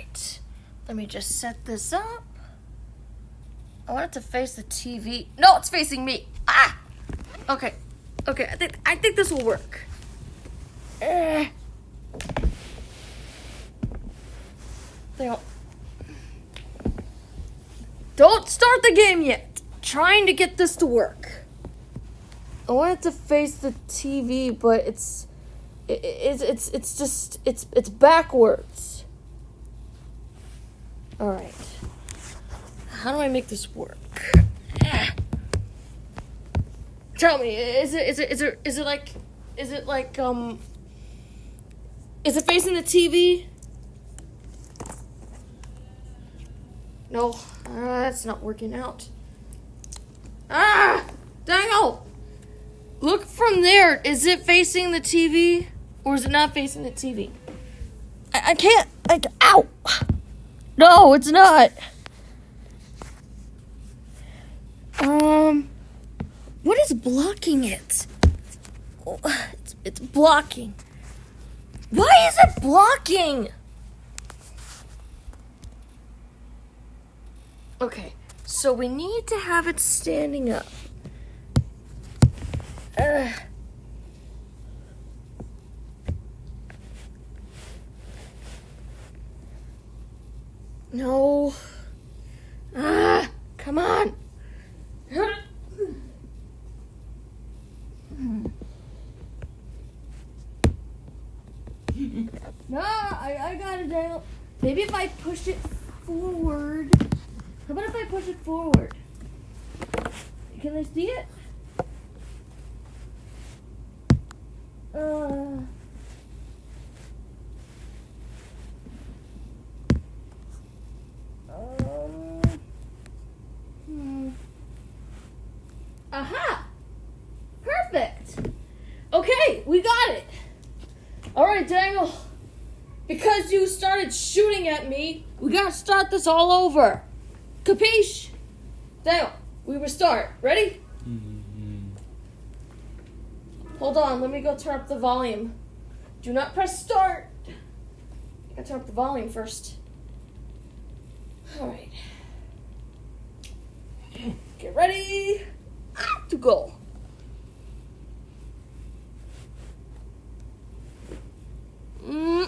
right. Let me just set this up. I want it to face the TV. No, it's facing me. Ah! Okay. Okay, I think this will work. Don't start the game yet. Trying to get this to work. I want it to face the TV, but it's backwards. All right. How do I make this work? Tell me, is it facing the TV? No, that's not working out. Ah, Daniel! Look from there. Is it facing the TV, or is it not facing the TV? I can't. Ow! No, it's not. What is blocking it? Oh, it's blocking. Why is it blocking? Okay, so we need to have it standing up. No. Come on. No, I got it, Daniel. Maybe if I push it forward. How about if I push it forward? Can I see it? Aha! Perfect! Okay, we got it! Alright, Daniel. Because you started shooting at me, we gotta start this all over. Capiche? Daniel, we restart. Ready? Hold on, let me go turn up the volume. Do not press start. I gotta turn up the volume first. Alright. Get ready to go.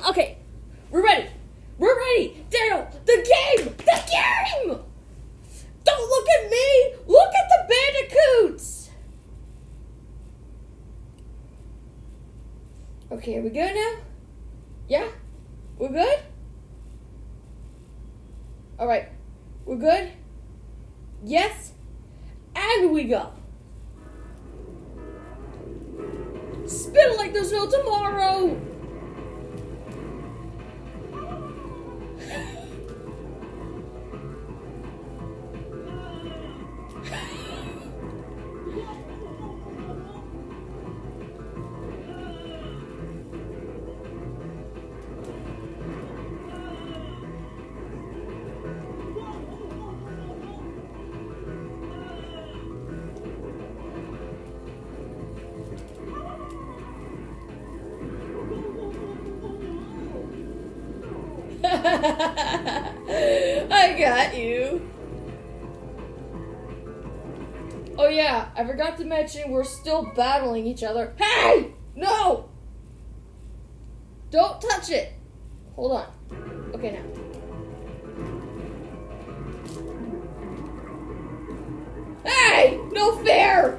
Okay, we're ready. We're ready. Daniel, the game! The game! Don't look at me! Look at the bandicoots! Okay, are we good now? Yeah? We're good? Alright, we're good? Yes? And we go. Spin it like there's no tomorrow! I got you. Oh yeah, I forgot to mention we're still battling each other. Hey! No! Don't touch it. Hold on. Okay, now. Hey! No fair!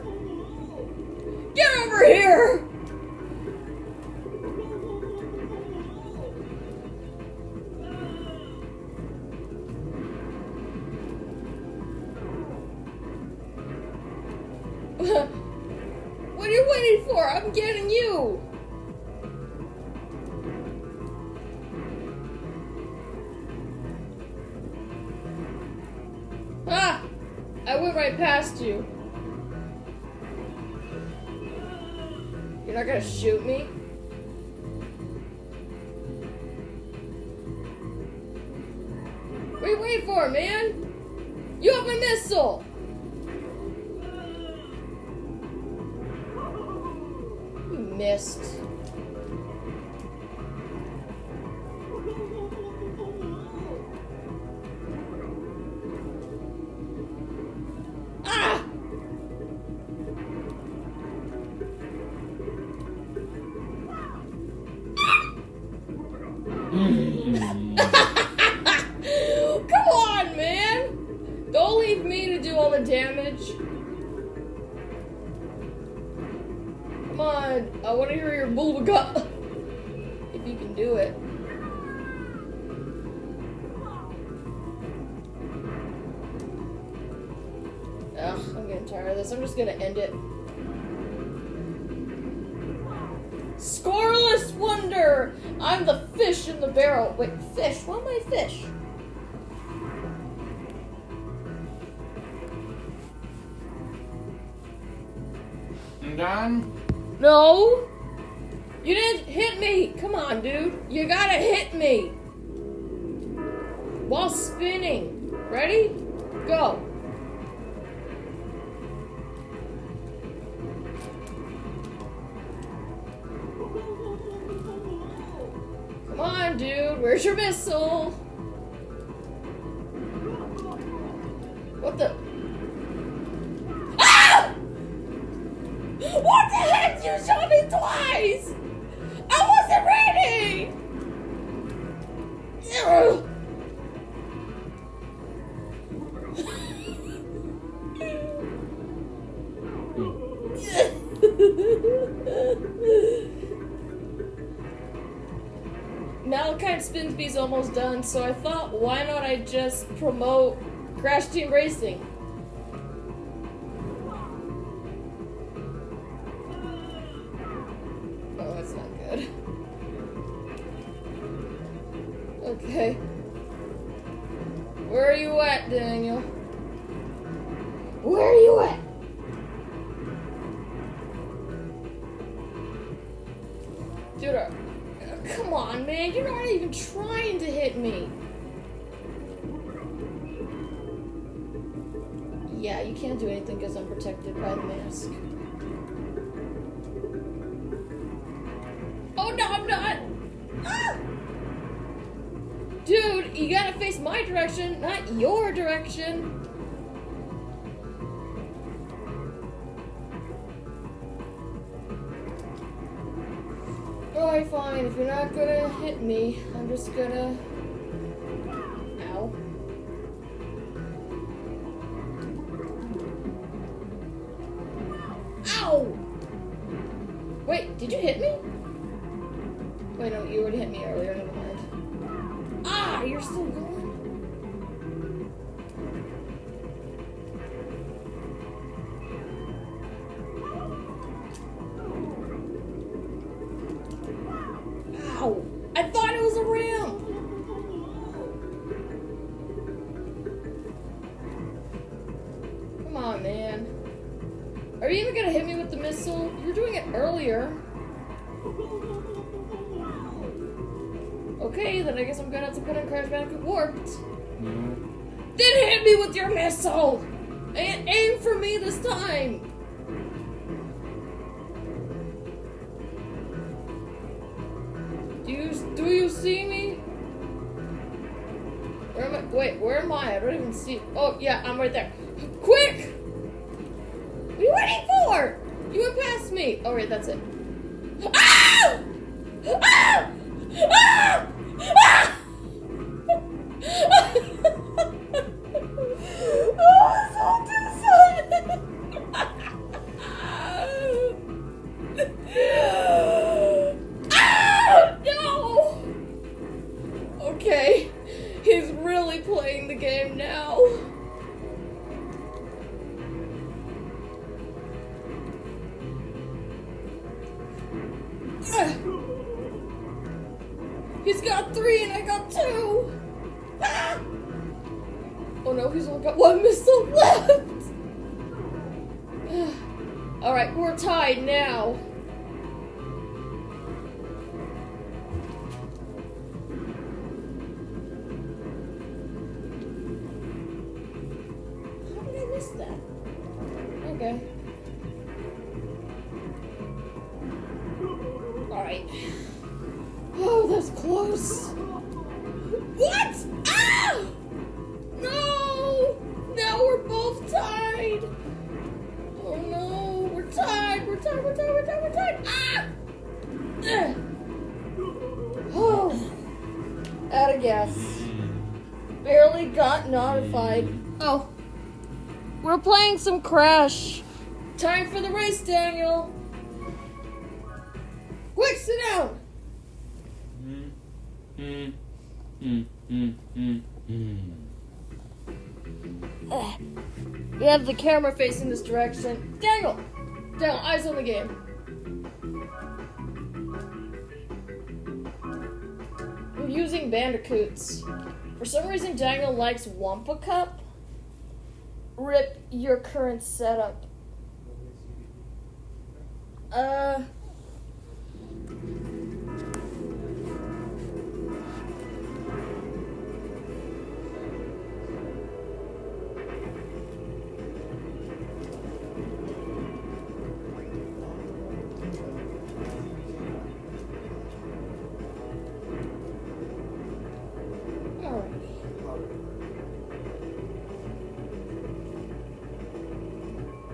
Get over here! What are you waiting for? I'm getting you! Ah! I went right past you. You're not gonna shoot me? What are you waiting for, man? You have a missile! Missed. message. Come on, I want to hear your bulbaga. If you can do it. Ugh, I'm getting tired of this. I'm just gonna end it. Scoreless wonder! I'm the fish in the barrel. Wait, fish? Why am I a fish? I'm done? No! You didn't hit me! Come on, dude. You gotta hit me! While spinning. Ready? Go. Come on, dude. Where's your missile? What the? Ah! What the heck? You shot me twice! I wasn't ready! Ugh. Malachite Spinsby's almost done, so I thought, why not I just promote Crash Team Racing? Oh, that's not good. Okay. Where are you at, Daniel? Where are you at? Dude, come on, man. You're not even trying to hit me. Yeah, you can't do anything because I'm protected by the mask. Oh, no, I'm not. Ah! Dude, you gotta face my direction, not your direction. Alright, fine. If you're not gonna hit me, I'm just gonna... Ow. Ow! Wait, did you hit me? Wait, no, you already hit me earlier. Never mind. Ah, you're still going? Ow! I thought it was a ramp! Come on, man. Are you even gonna hit me with the missile? You were doing it earlier. Okay, then I guess I'm gonna have to put in Crash Bandicoot Warped. No. Then hit me with your missile! And aim for me this time! Do you see me? Where am I? Wait, where am I? I don't even see. Oh, yeah, I'm right there. Quick! What are you waiting for? You went past me. Oh, right, that's it. Ah! Ah! Ah! Ah! Oh, so disappointed. Ah! No! Okay, he's really playing the game now. He's got 3 and I got 2. Ah! Oh no, he's only got 1 missile left. Alright, we're tied now. How did I miss that? Okay. Alright. Oh, that's close. What? Ah! No! Now we're both tied. Oh no, we're tied. We're tied. We're tied. We're tied. We're tied. Ah! Ugh. Oh. Out of gas. Barely got notified. Oh. We're playing some Crash. Time for the race, Daniel. Quick, sit down. You have the camera facing this direction. Daniel, eyes on the game. We're using bandicoots. For some reason, Daniel likes Wampa Cup. Rip your current setup.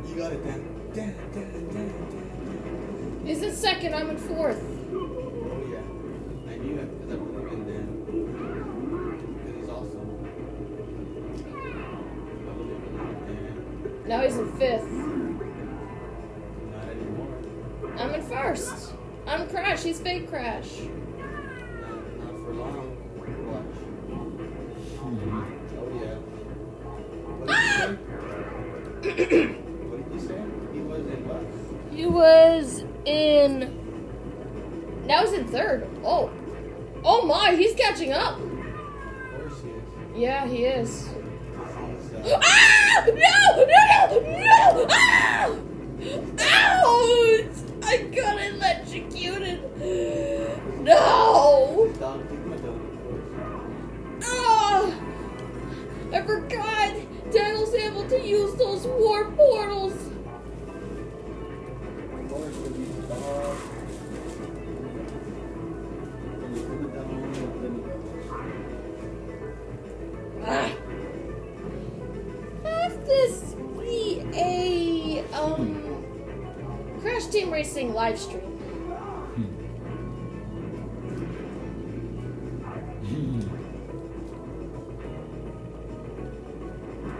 You got it, Dan. He's in second, I'm in fourth. Oh, yeah. I knew it because I believe in Dan. Because he's awesome. I believe in Dan. Now he's in fifth. Not anymore. I'm in first. I'm Crash, he's fake Crash. Not for long. Watch. Oh, yeah. What did you say? What did you say? He was in what? He was in... Now he's in third. Oh. Oh my, he's catching up. Of course he is. Yeah, he is. He's, Ah! No! Ah! Ouch! I got electrocuted. No! dog, take my dog, of course. Oh! I forgot. Daniel's able to use those warp portals. Of course, with these dogs. And you put it down, then you go. Ah. Have this be a Crash Team Racing live stream.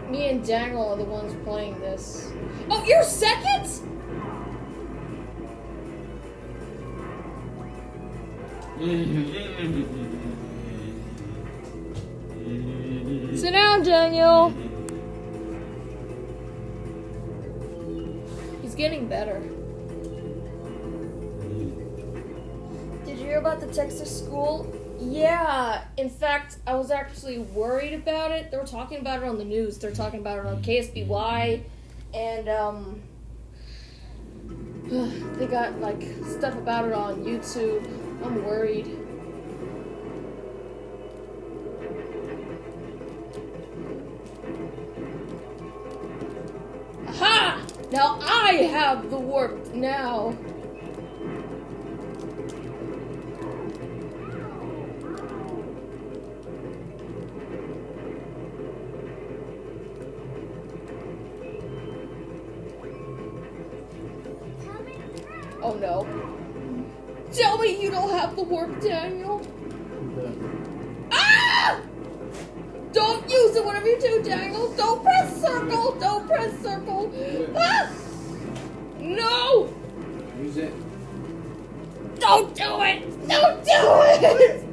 Me and Daniel are the ones playing this. Oh, you're second? Sit down, Daniel. He's getting better. Did you hear about the Texas school? Yeah. In fact, I was actually worried about it. They were talking about it on the news. They're talking about it on KSBY. And, they got, like, stuff about it on YouTube. I'm worried. Aha! Now I have the warp now. Oh no. Tell me you don't have the warp, Daniel. Ah! Don't use it, whatever you do, Daniel. Don't press circle. Don't press circle. Ah! No! Use it. Don't do it! Don't do it!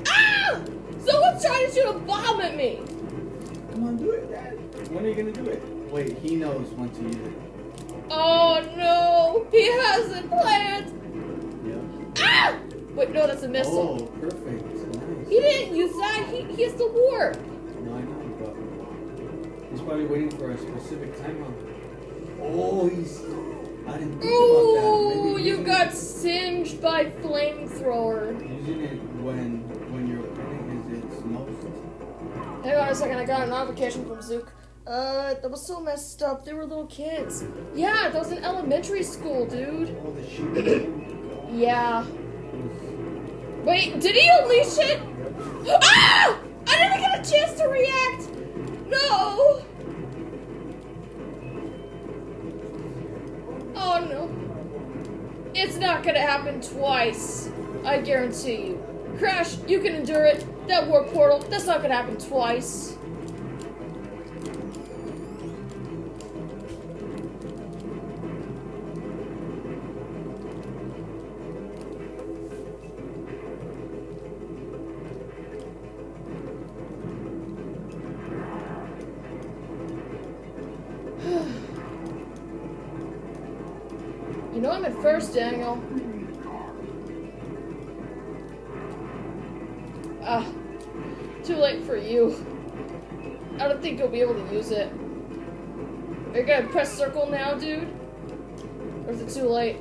Ah! Someone's trying to shoot a bomb at me. Come on, do it, Dad. When are you gonna do it? Wait, he knows when to use it. Oh no! He has it planned. Yeah. Ah! Wait, no, that's a missile. Oh, perfect. Nice. He didn't use that. He has the warp. No, I know, but he's probably waiting for a specific timeout. Oh, he's. I didn't think Ooh, about that. Maybe you using got it- singed by flamethrower. Using it when your opponent is its most. Hang on a second, I got a notification from Zook. That was so messed up. They were little kids. Yeah, that was an elementary school, dude. Oh, the shoot. Yeah. Wait, did he unleash it? Ah! I didn't get a chance to react. No. Oh no. It's not gonna happen twice. I guarantee you. Crash, you can endure it. That warp portal, that's not gonna happen twice. No, I'm at first, Daniel. Ah, too late for you. I don't think you'll be able to use it. Are you gonna press circle now, dude? Or is it too late?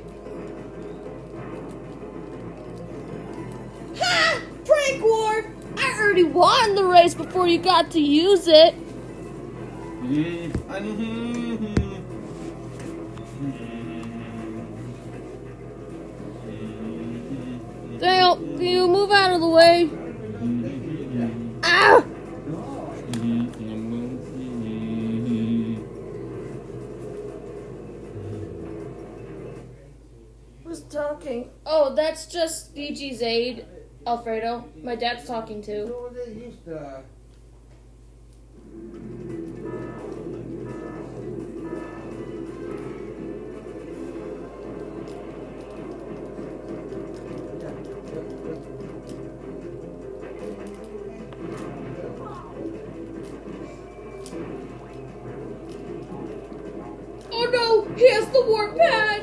Ha! Prank war! I already won the race before you got to use it. Dale, can you move out of the way? Ah! Who's talking? Oh, that's just DG's aide, Alfredo. My dad's talking too. Oh no! He has the warp pad!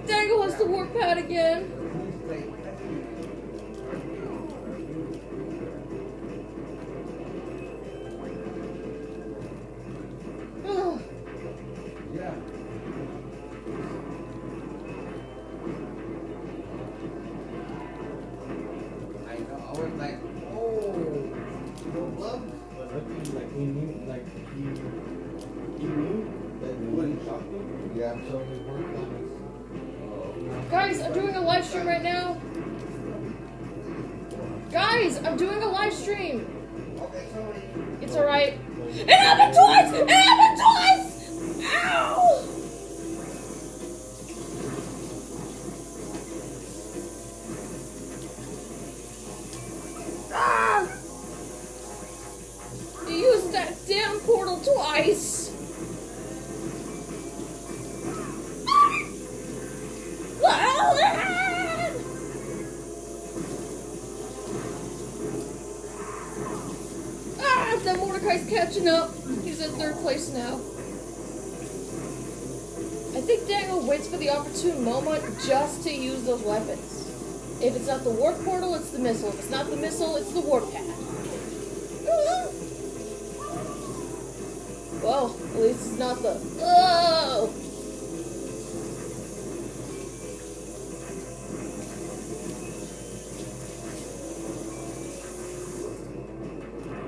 Dangle has the warp pad again. Yeah. I know. I was like, oh, no love. But luckily, like he knew that you wouldn't shock him. Yeah. So he worked on us. Guys, I'm doing a live stream right now. Guys, I'm doing a live stream. It's alright. It happened twice! It happened twice! Ow! Ah! You used that damn portal twice. Ah, that Mordecai's catching up. He's in third place now. I think Daniel waits for the opportune moment just to use those weapons. If it's not the warp portal, it's the missile. If it's not the missile, it's the warp pad. Well, at least it's not the... Oh!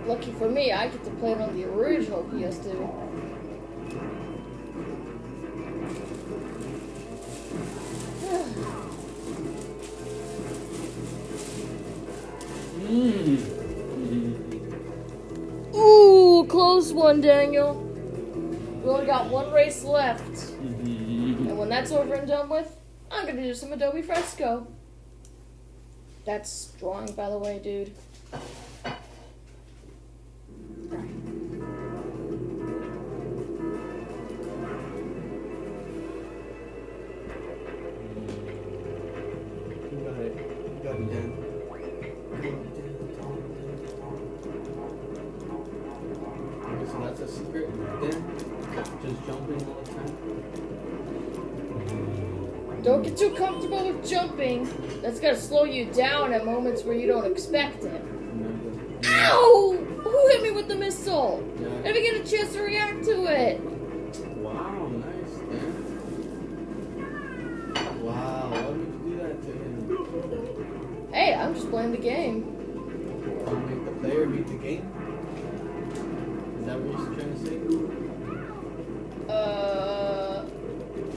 Lucky for me, I get to play it on the original PS2. Ooh, close one, Daniel. We only got one race left. And when that's over and done with, I'm gonna do some Adobe Fresco. That's drawing, by the way, dude. So that's a secret there? Just jumping all the time? Don't get too comfortable with jumping. That's gonna slow you down at moments where you don't expect it. Ow! Who hit me with the missile? Yeah. I didn't get a chance to react to it. Wow, nice, Dan. Wow, why would you do that to him? Hey, I'm just playing the game. Don't make the player beat the game? Is that what you're trying to say?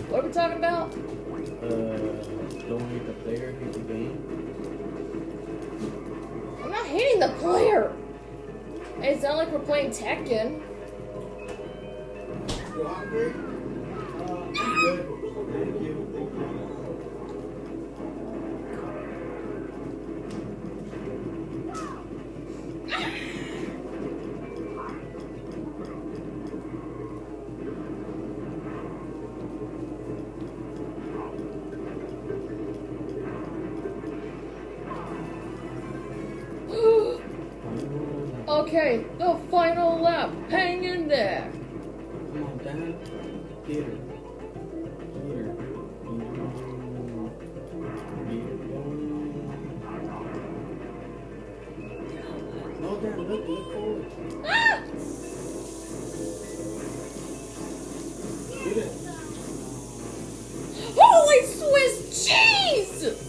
What are we talking about? Don't make the player beat the game? I'm not hating the player. Hey, it's not like we're playing Tekken. You hungry? I'm good. Thank you. Okay, Okay, the final lap. Hang in there. Come on, Dan. Get her. No, Dan, look forward. Ah! Get it. Holy Swiss cheese!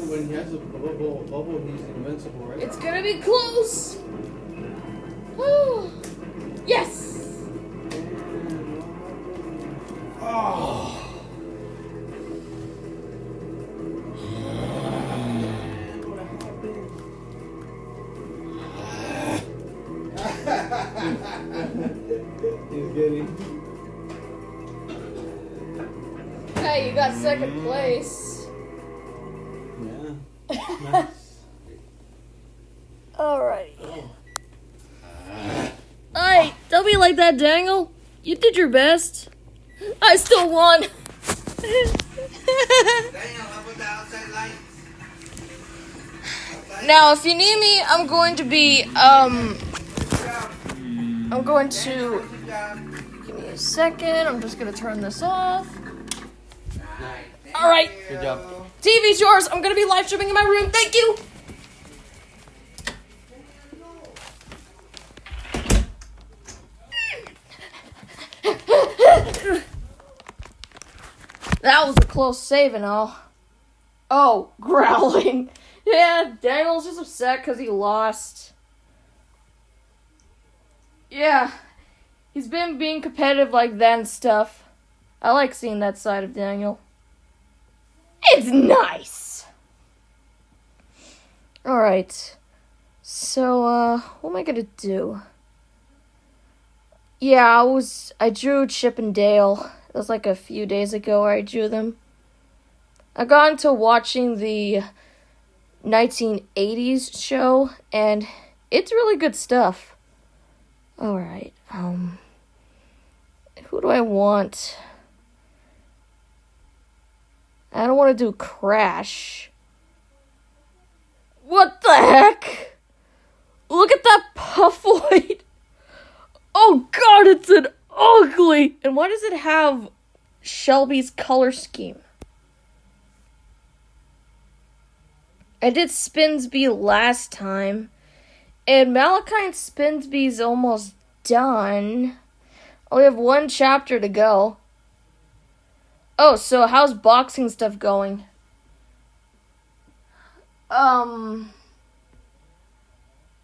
When he has a bubble, he's invincible, right? It's gonna be close. Yes! Oh. He's getting. Hey, you got second place. Yeah. Nice. Alright. Alright, don't be like that, Dangle. You did your best. I still won. Now, if you need me, I'm going to give me a second. I'm just going to turn this off. Alright. Good job. TV's yours. I'm going to be live streaming in my room. Thank you. That was a close save and all. Oh, growling. Yeah, Daniel's just upset because he lost. Yeah, he's been being competitive like that and stuff. I like seeing that side of Daniel. It's nice. Alright. So, what am I gonna do? Yeah, I drew Chip and Dale. It was like a few days ago where I drew them. I got into watching the 1980s show, and it's really good stuff. Alright, who do I want? I don't want to do Crash. What the heck? Look at that Puffoid. Oh god, it's an ugly. And why does it have Shelby's color scheme? I did Spinsby last time. And Malachi and Spinsby's almost done. Only have one chapter to go. Oh, so how's boxing stuff going?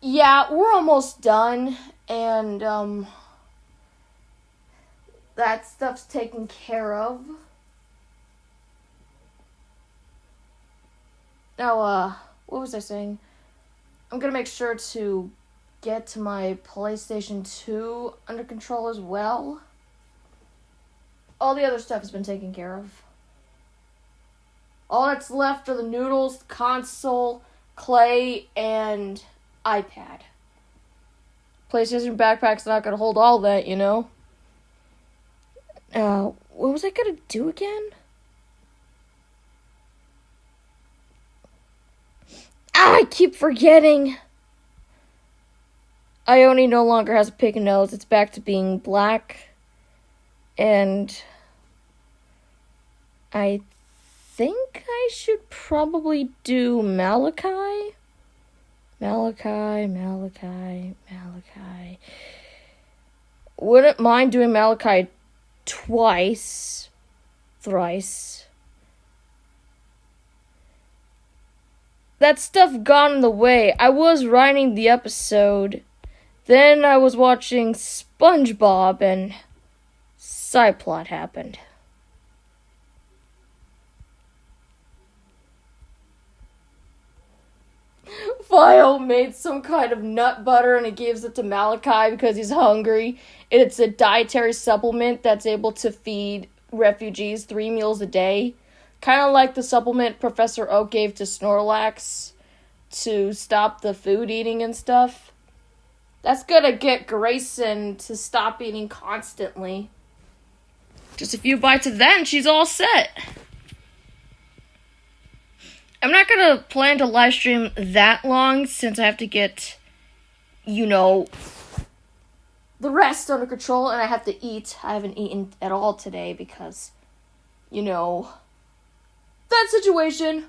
Yeah, we're almost done, and, that stuff's taken care of. Now, what was I saying? I'm gonna make sure to get to my PlayStation 2 under control as well. All the other stuff has been taken care of. All that's left are the noodles, console, clay, and iPad. PlayStation backpack's not gonna hold all that, you know? What was I gonna do again? I keep forgetting. Ione no longer has a pig nose. It's back to being black. And I think I should probably do Malachi. Malachi. Wouldn't mind doing Malachi thrice. That stuff got in the way. I was writing the episode. Then I was watching SpongeBob and side plot happened. Fio made some kind of nut butter and he gives it to Malachi because he's hungry. It's a dietary supplement that's able to feed refugees 3 meals a day. Kind of like the supplement Professor Oak gave to Snorlax to stop the food eating and stuff. That's gonna get Grayson to stop eating constantly. Just a few bites of that and she's all set. I'm not gonna plan to live stream that long since I have to get, the rest under control, and I have to eat. I haven't eaten at all today because, that situation.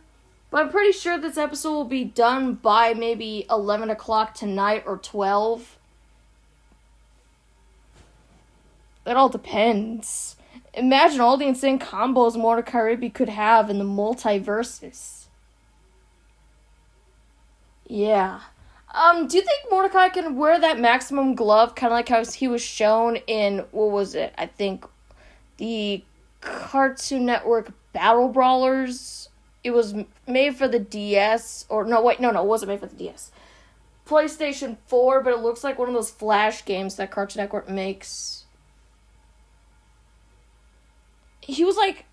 But I'm pretty sure this episode will be done by maybe 11 o'clock tonight or 12. It all depends. Imagine all the insane combos Mordecai could have in the multiverses. Yeah. Do you think Mordecai can wear that maximum glove, kind of like how he was shown in, what was it? I think the Cartoon Network Battle Brawlers. It was made for the DS, it wasn't made for the DS. PlayStation 4, but it looks like one of those Flash games that Cartoon Network makes. He was like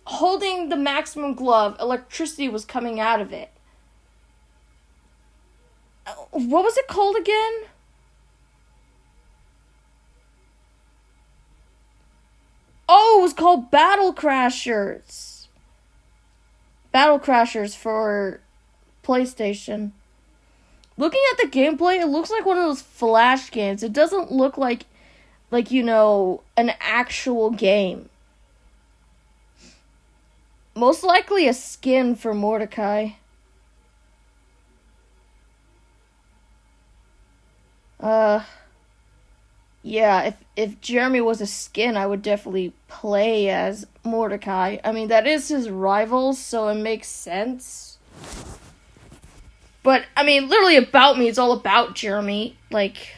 holding the maximum glove. Electricity was coming out of it. What was it called again? Oh, it was called Battle Crashers. Battle Crashers for PlayStation. Looking at the gameplay, it looks like one of those Flash games. It doesn't look like an actual game. Most likely a skin for Mordecai. Yeah, if Jeremy was a skin, I would definitely play as Mordecai. I mean, that is his rival, so it makes sense. But, I mean, literally About Me, it's all about Jeremy. Like,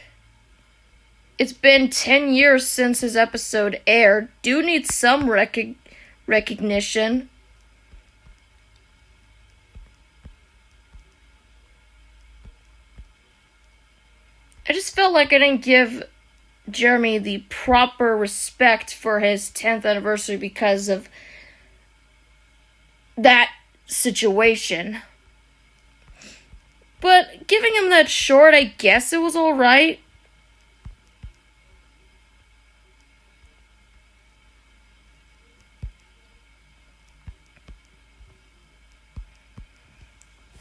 it's been 10 years since his episode aired. Dude needs some recognition. I just felt like I didn't give Jeremy the proper respect for his 10th anniversary because of that situation. But giving him that short, I guess it was alright.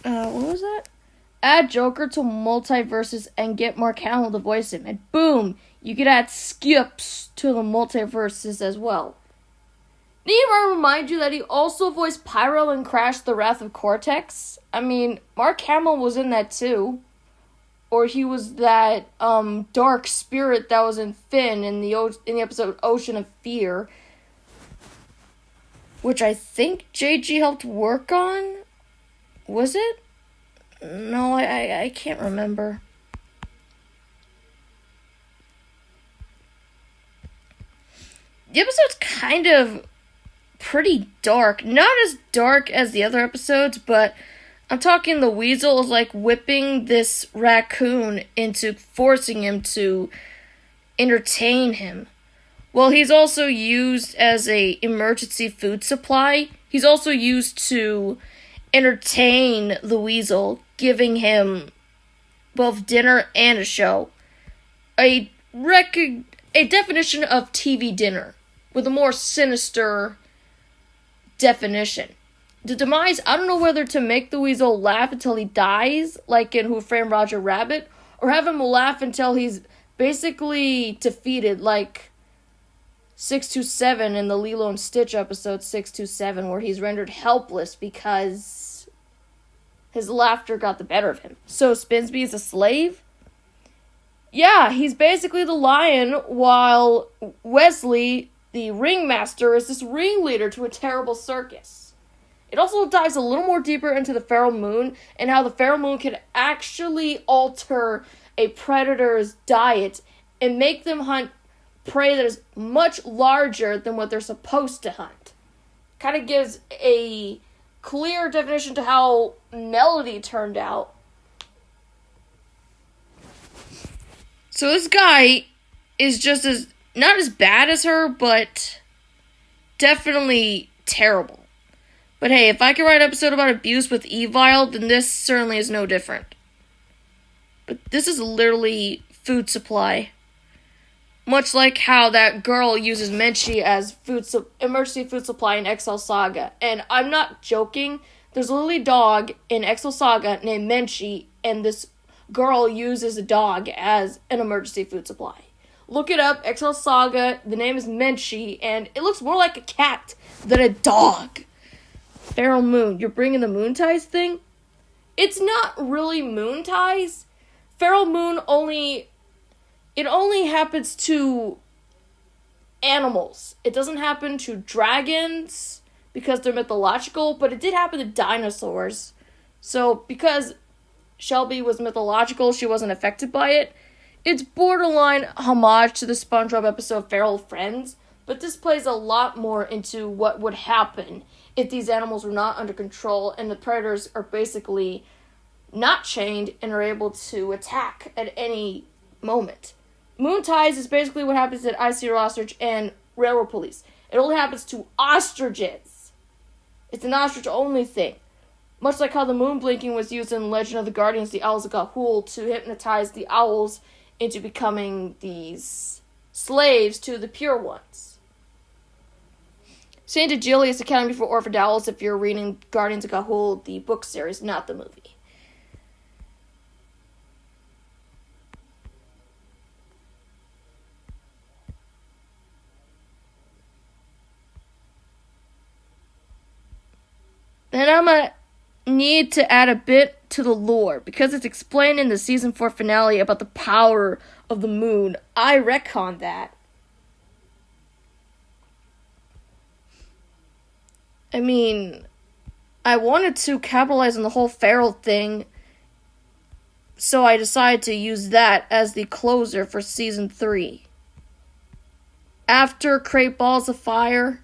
What was that? Add Joker to multiverses and get Mark Hamill to voice him. And boom, you could add Skips to the multiverses as well. Need I remind you that he also voiced Pyro in Crash the Wrath of Cortex? I mean, Mark Hamill was in that too. Or he was that dark spirit that was in Finn in the episode Ocean of Fear. Which I think JG helped work on? Was it? No, I can't remember. The episode's kind of pretty dark. Not as dark as the other episodes, but I'm talking the weasel is like whipping this raccoon into forcing him to entertain him. Well, he's also used as a emergency food supply. He's also used to entertain the weasel, giving him both dinner and a show. A definition of TV dinner with a more sinister definition. The demise, I don't know whether to make the weasel laugh until he dies, like in Who Framed Roger Rabbit, or have him laugh until he's basically defeated, like 627 in the Lilo and Stitch episode 627, where he's rendered helpless because his laughter got the better of him. So Spinsby is a slave? Yeah, he's basically the lion, while Wesley, the ringmaster, is this ringleader to a terrible circus. It also dives a little more deeper into the feral moon, and how the feral moon can actually alter a predator's diet and make them hunt prey that is much larger than what they're supposed to hunt. Kind of gives a clear definition to how Melody turned out. So this guy is just not as bad as her, but definitely terrible. But hey, if I can write an episode about abuse with Evil, then this certainly is no different. But this is literally food supply. Much like how that girl uses Menchie as emergency food supply in XL Saga. And I'm not joking. there's a lily dog in Exo Saga named Menchie, and this girl uses a dog as an emergency food supply. Look it up, Exo Saga, the name is Menchie, and it looks more like a cat than a dog. Feral Moon, you're bringing the moon ties thing? It's not really moon ties. Feral Moon only happens to animals. It doesn't happen to dragons because they're mythological, but it did happen to dinosaurs. So because Shelby was mythological, she wasn't affected by it. It's borderline homage to the SpongeBob episode Feral Friends, but this plays a lot more into what would happen if these animals were not under control and the predators are basically not chained and are able to attack at any moment. Moon ties is basically what happens at I See Your Ostrich and Railroad Police. It only happens to ostriches. It's an ostrich-only thing. Much like how the moon blinking was used in Legend of the Guardians, the Owls of Ga'Hoole, to hypnotize the owls into becoming these slaves to the pure ones. St. Aegilius Academy for Orphaned Owls if you're reading Guardians of Ga'Hoole, the book series, not the movie. Then I'm going to need to add a bit to the lore, because it's explained in the season 4 finale about the power of the moon. I retconned that. I mean, I wanted to capitalize on the whole feral thing, so I decided to use that as the closer for season 3. After Create Balls of Fire,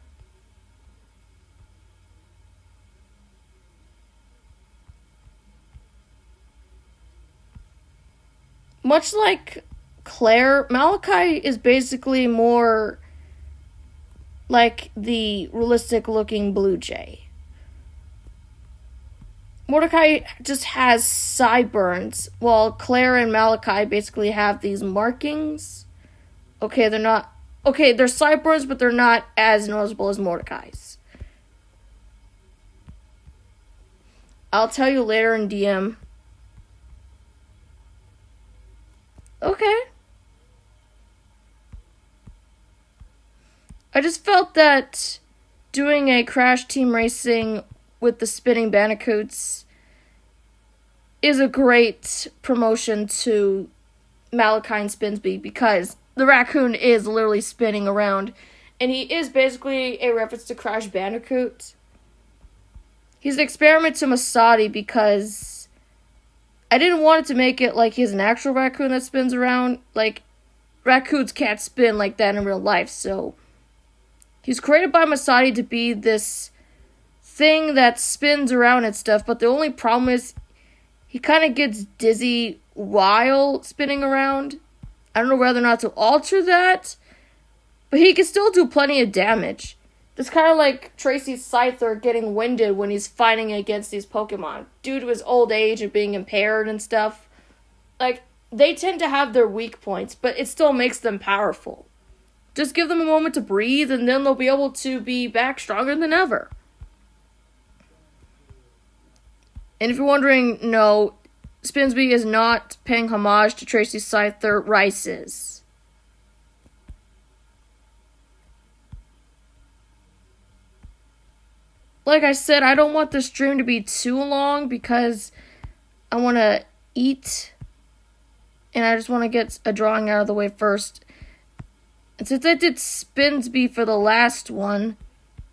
much like Claire, Malachi is basically more like the realistic-looking blue jay. Mordecai just has sideburns, while Claire and Malachi basically have these markings. They're sideburns, but they're not as noticeable as Mordecai's. I'll tell you later in DM. Okay. I just felt that doing a Crash Team Racing with the spinning bandicoots is a great promotion to Malachi and Spinsby, because the raccoon is literally spinning around, and he is basically a reference to Crash Bandicoot. He's an experiment to Masadi because I didn't want it to make it like he's an actual raccoon that spins around. Like, raccoons can't spin like that in real life, so he's created by Masadi to be this thing that spins around and stuff, but the only problem is he kind of gets dizzy while spinning around. I don't know whether or not to alter that, but he can still do plenty of damage. It's kind of like Tracy Scyther getting winded when he's fighting against these Pokemon. Due to his old age and being impaired and stuff. Like, they tend to have their weak points, but it still makes them powerful. Just give them a moment to breathe, and then they'll be able to be back stronger than ever. And if you're wondering, no, Spinsby is not paying homage to Tracy Scyther. Rice is. Like I said, I don't want this stream to be too long because I want to eat. And I just want to get a drawing out of the way first. And since I did Spinsby for the last one,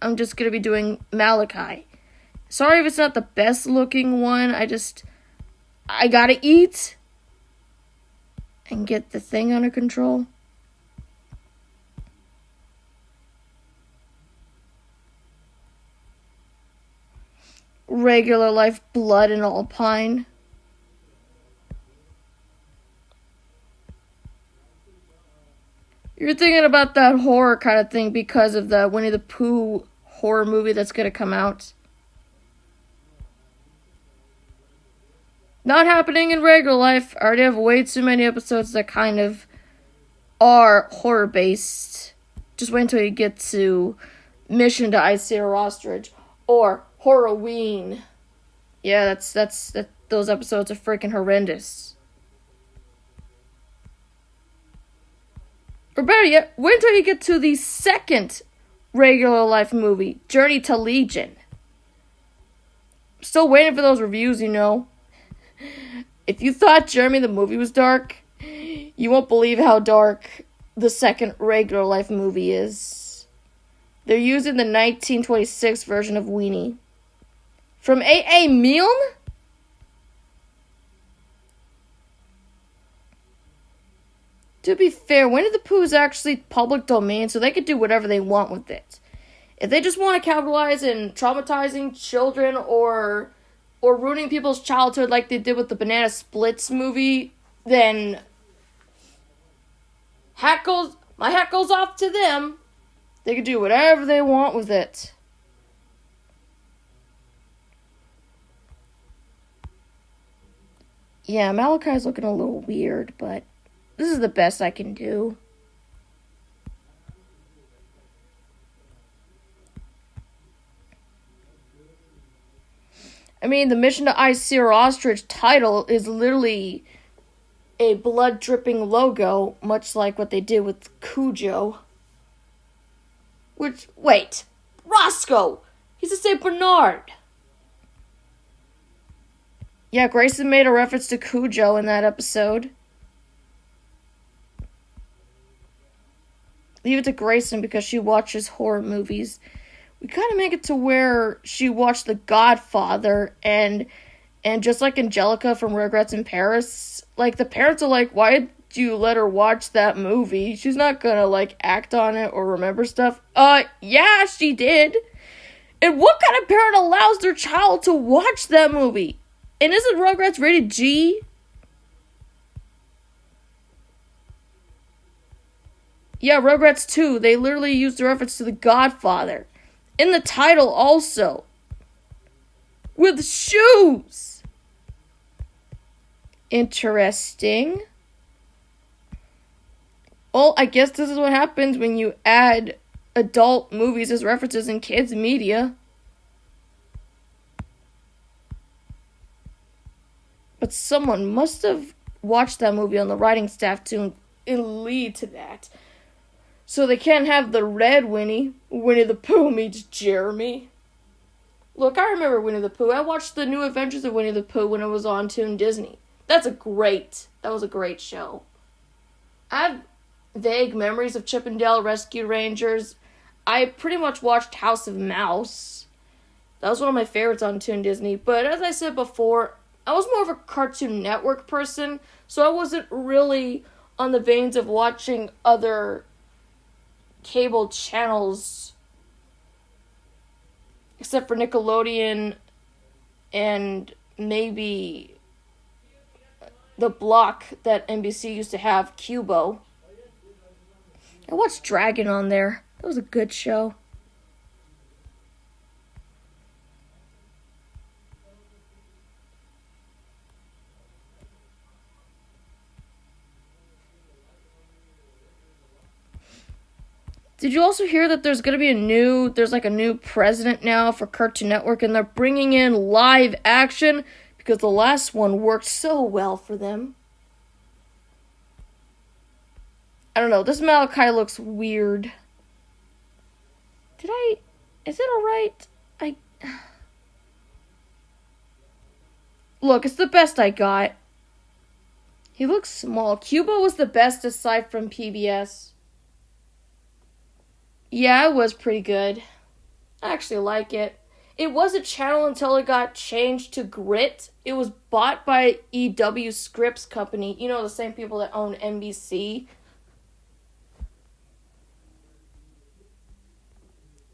I'm just going to be doing Malachi. Sorry if it's not the best looking one. I gotta eat. And get the thing under control. Regular life blood and alpine. You're thinking about that horror kind of thing because of the Winnie the Pooh horror movie that's going to come out. Not happening in regular life. I already have way too many episodes that kind of are horror based. Just wait until you get to Mission to Ice Ostrich or Horrorween. Yeah, those episodes are freaking horrendous. Or better yet, wait until you get to the second regular life movie, Journey to Legion. Still waiting for those reviews, you know. If you thought Jeremy the movie was dark, you won't believe how dark the second regular life movie is. They're using the 1926 version of Weenie. From A.A. Milne? To be fair, Winnie the Pooh is actually public domain, so they could do whatever they want with it. If they just want to capitalize in traumatizing children or ruining people's childhood like they did with the Banana Splits movie, then my hat goes off to them. They can do whatever they want with it. Yeah, Malachi's looking a little weird, but this is the best I can do. I mean, the Mission to Ice Seer Ostrich title is literally a blood-dripping logo, much like what they did with Cujo. Wait, Roscoe! He's a St. Bernard! Yeah, Grayson made a reference to Cujo in that episode. Leave it to Grayson because she watches horror movies. We kind of make it to where she watched The Godfather and just like Angelica from Regrets in Paris, like the parents are like, why did you let her watch that movie? She's not gonna like act on it or remember stuff. Yeah, she did. And what kind of parent allows their child to watch that movie? And isn't Rugrats rated G? Yeah, Rugrats 2. They literally used a reference to The Godfather. In the title also. With shoes. Interesting. Well, I guess this is what happens when you add adult movies as references in kids' media. But someone must have watched that movie on the writing staff to lead to that. So they can't have the red Winnie. Winnie the Pooh meets Jeremy. Look, I remember Winnie the Pooh. I watched the New Adventures of Winnie the Pooh when it was on Toon Disney. That was a great show. I have vague memories of Chip and Dale Rescue Rangers. I pretty much watched House of Mouse. That was one of my favorites on Toon Disney. But as I said before, I was more of a Cartoon Network person, so I wasn't really on the veins of watching other cable channels, except for Nickelodeon and maybe the block that NBC used to have, Cubo. I watched Dragon on there. That was a good show. Did you also hear that there's going to be there's like a new president now for Cartoon Network, and they're bringing in live action because the last one worked so well for them? I don't know, this Malachi looks weird. Is it alright? Look, it's the best I got. He looks small. Cubo was the best aside from PBS. Yeah, it was pretty good. I actually like it. It was a channel until it got changed to Grit. It was bought by EW Scripps Company. You know, the same people that own NBC.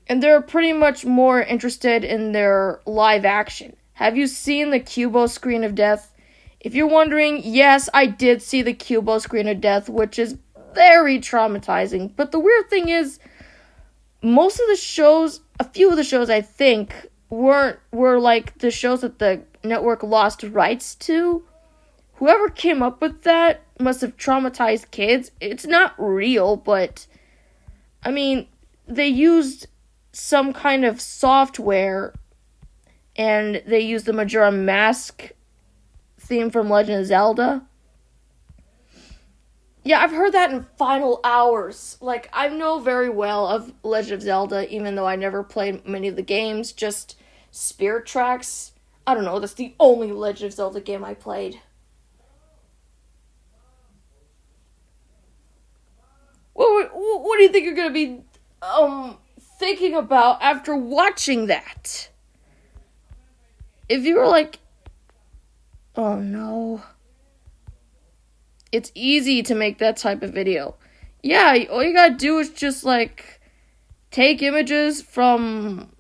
And they're pretty much more interested in their live action. Have you seen the Cubo Screen of Death? If you're wondering, yes, I did see the Cubo Screen of Death, which is very traumatizing. But the weird thing is, most of the shows, a few of the shows I think, were like the shows that the network lost rights to. Whoever came up with that must have traumatized kids. It's not real, but I mean, they used some kind of software and they used the Majora Mask theme from Legend of Zelda. Yeah, I've heard that in final hours. Like, I know very well of Legend of Zelda, even though I never played many of the games, just Spirit Tracks. I don't know, that's the only Legend of Zelda game I played. What do you think you're gonna be, thinking about after watching that? If you were like, oh no. It's easy to make that type of video. Yeah, all you gotta do is just, like, take images from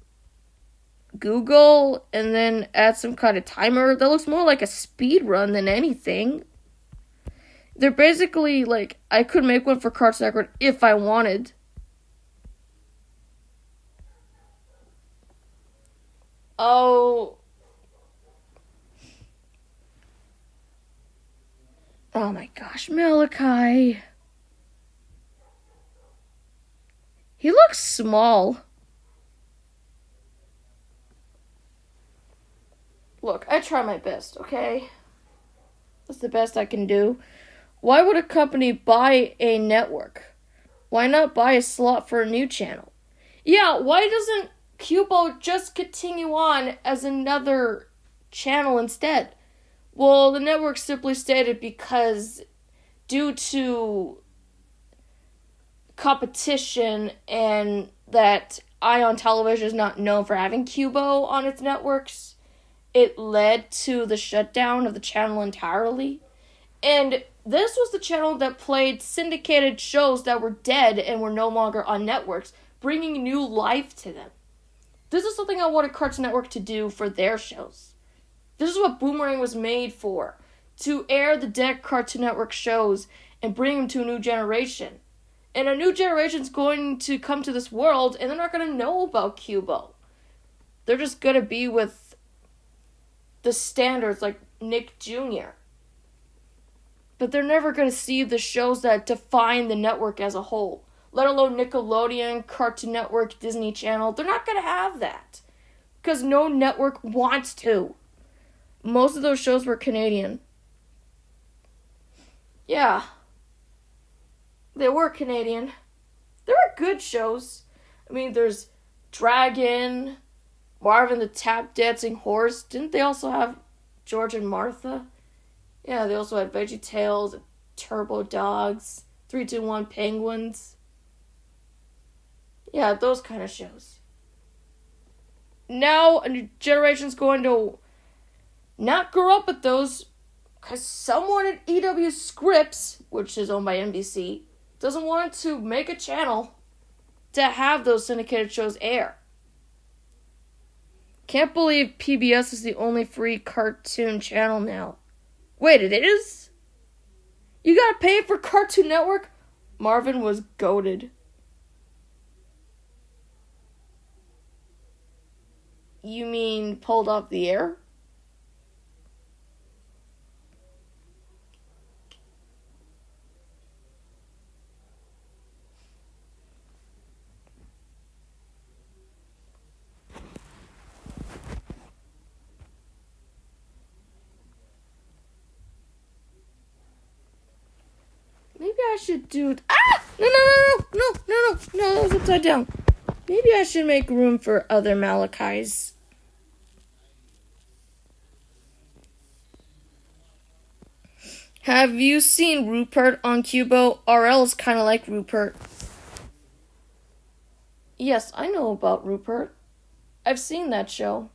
Google and then add some kind of timer. That looks more like a speed run than anything. They're basically, like, I could make one for Cartoon Network if I wanted. Oh my gosh, Malachi. He looks small. Look, I try my best, okay? That's the best I can do. Why would a company buy a network? Why not buy a slot for a new channel? Yeah, why doesn't Cubo just continue on as another channel instead? Well, the network simply stated because due to competition and that Ion Television is not known for having Cubo on its networks, it led to the shutdown of the channel entirely. And this was the channel that played syndicated shows that were dead and were no longer on networks, bringing new life to them. This is something I wanted Cartoon Network to do for their shows. This is what Boomerang was made for, to air the dead Cartoon Network shows and bring them to a new generation. And a new generation's going to come to this world, and they're not going to know about Cubo. They're just going to be with the standards like Nick Jr. But they're never going to see the shows that define the network as a whole. Let alone Nickelodeon, Cartoon Network, Disney Channel. They're not going to have that. Because no network wants to. Most of those shows were Canadian. Yeah. They were Canadian. They were good shows. I mean, there's Dragon, Marvin the Tap Dancing Horse. Didn't they also have George and Martha? Yeah, they also had VeggieTales, Turbo Dogs, 3-2-1 Penguins. Yeah, those kind of shows. Now, a new generation's going to not grow up with those because someone at EW Scripps, which is owned by NBC, doesn't want to make a channel to have those syndicated shows air. Can't believe PBS is the only free cartoon channel now. Wait, it is? You gotta pay for Cartoon Network? Marvin was goated. You mean pulled off the air? Maybe I should do... Ah! No, that was upside down. Maybe I should make room for other Malachis. Have you seen Rupert on Cubo? RL is kind of like Rupert. Yes, I know about Rupert. I've seen that show.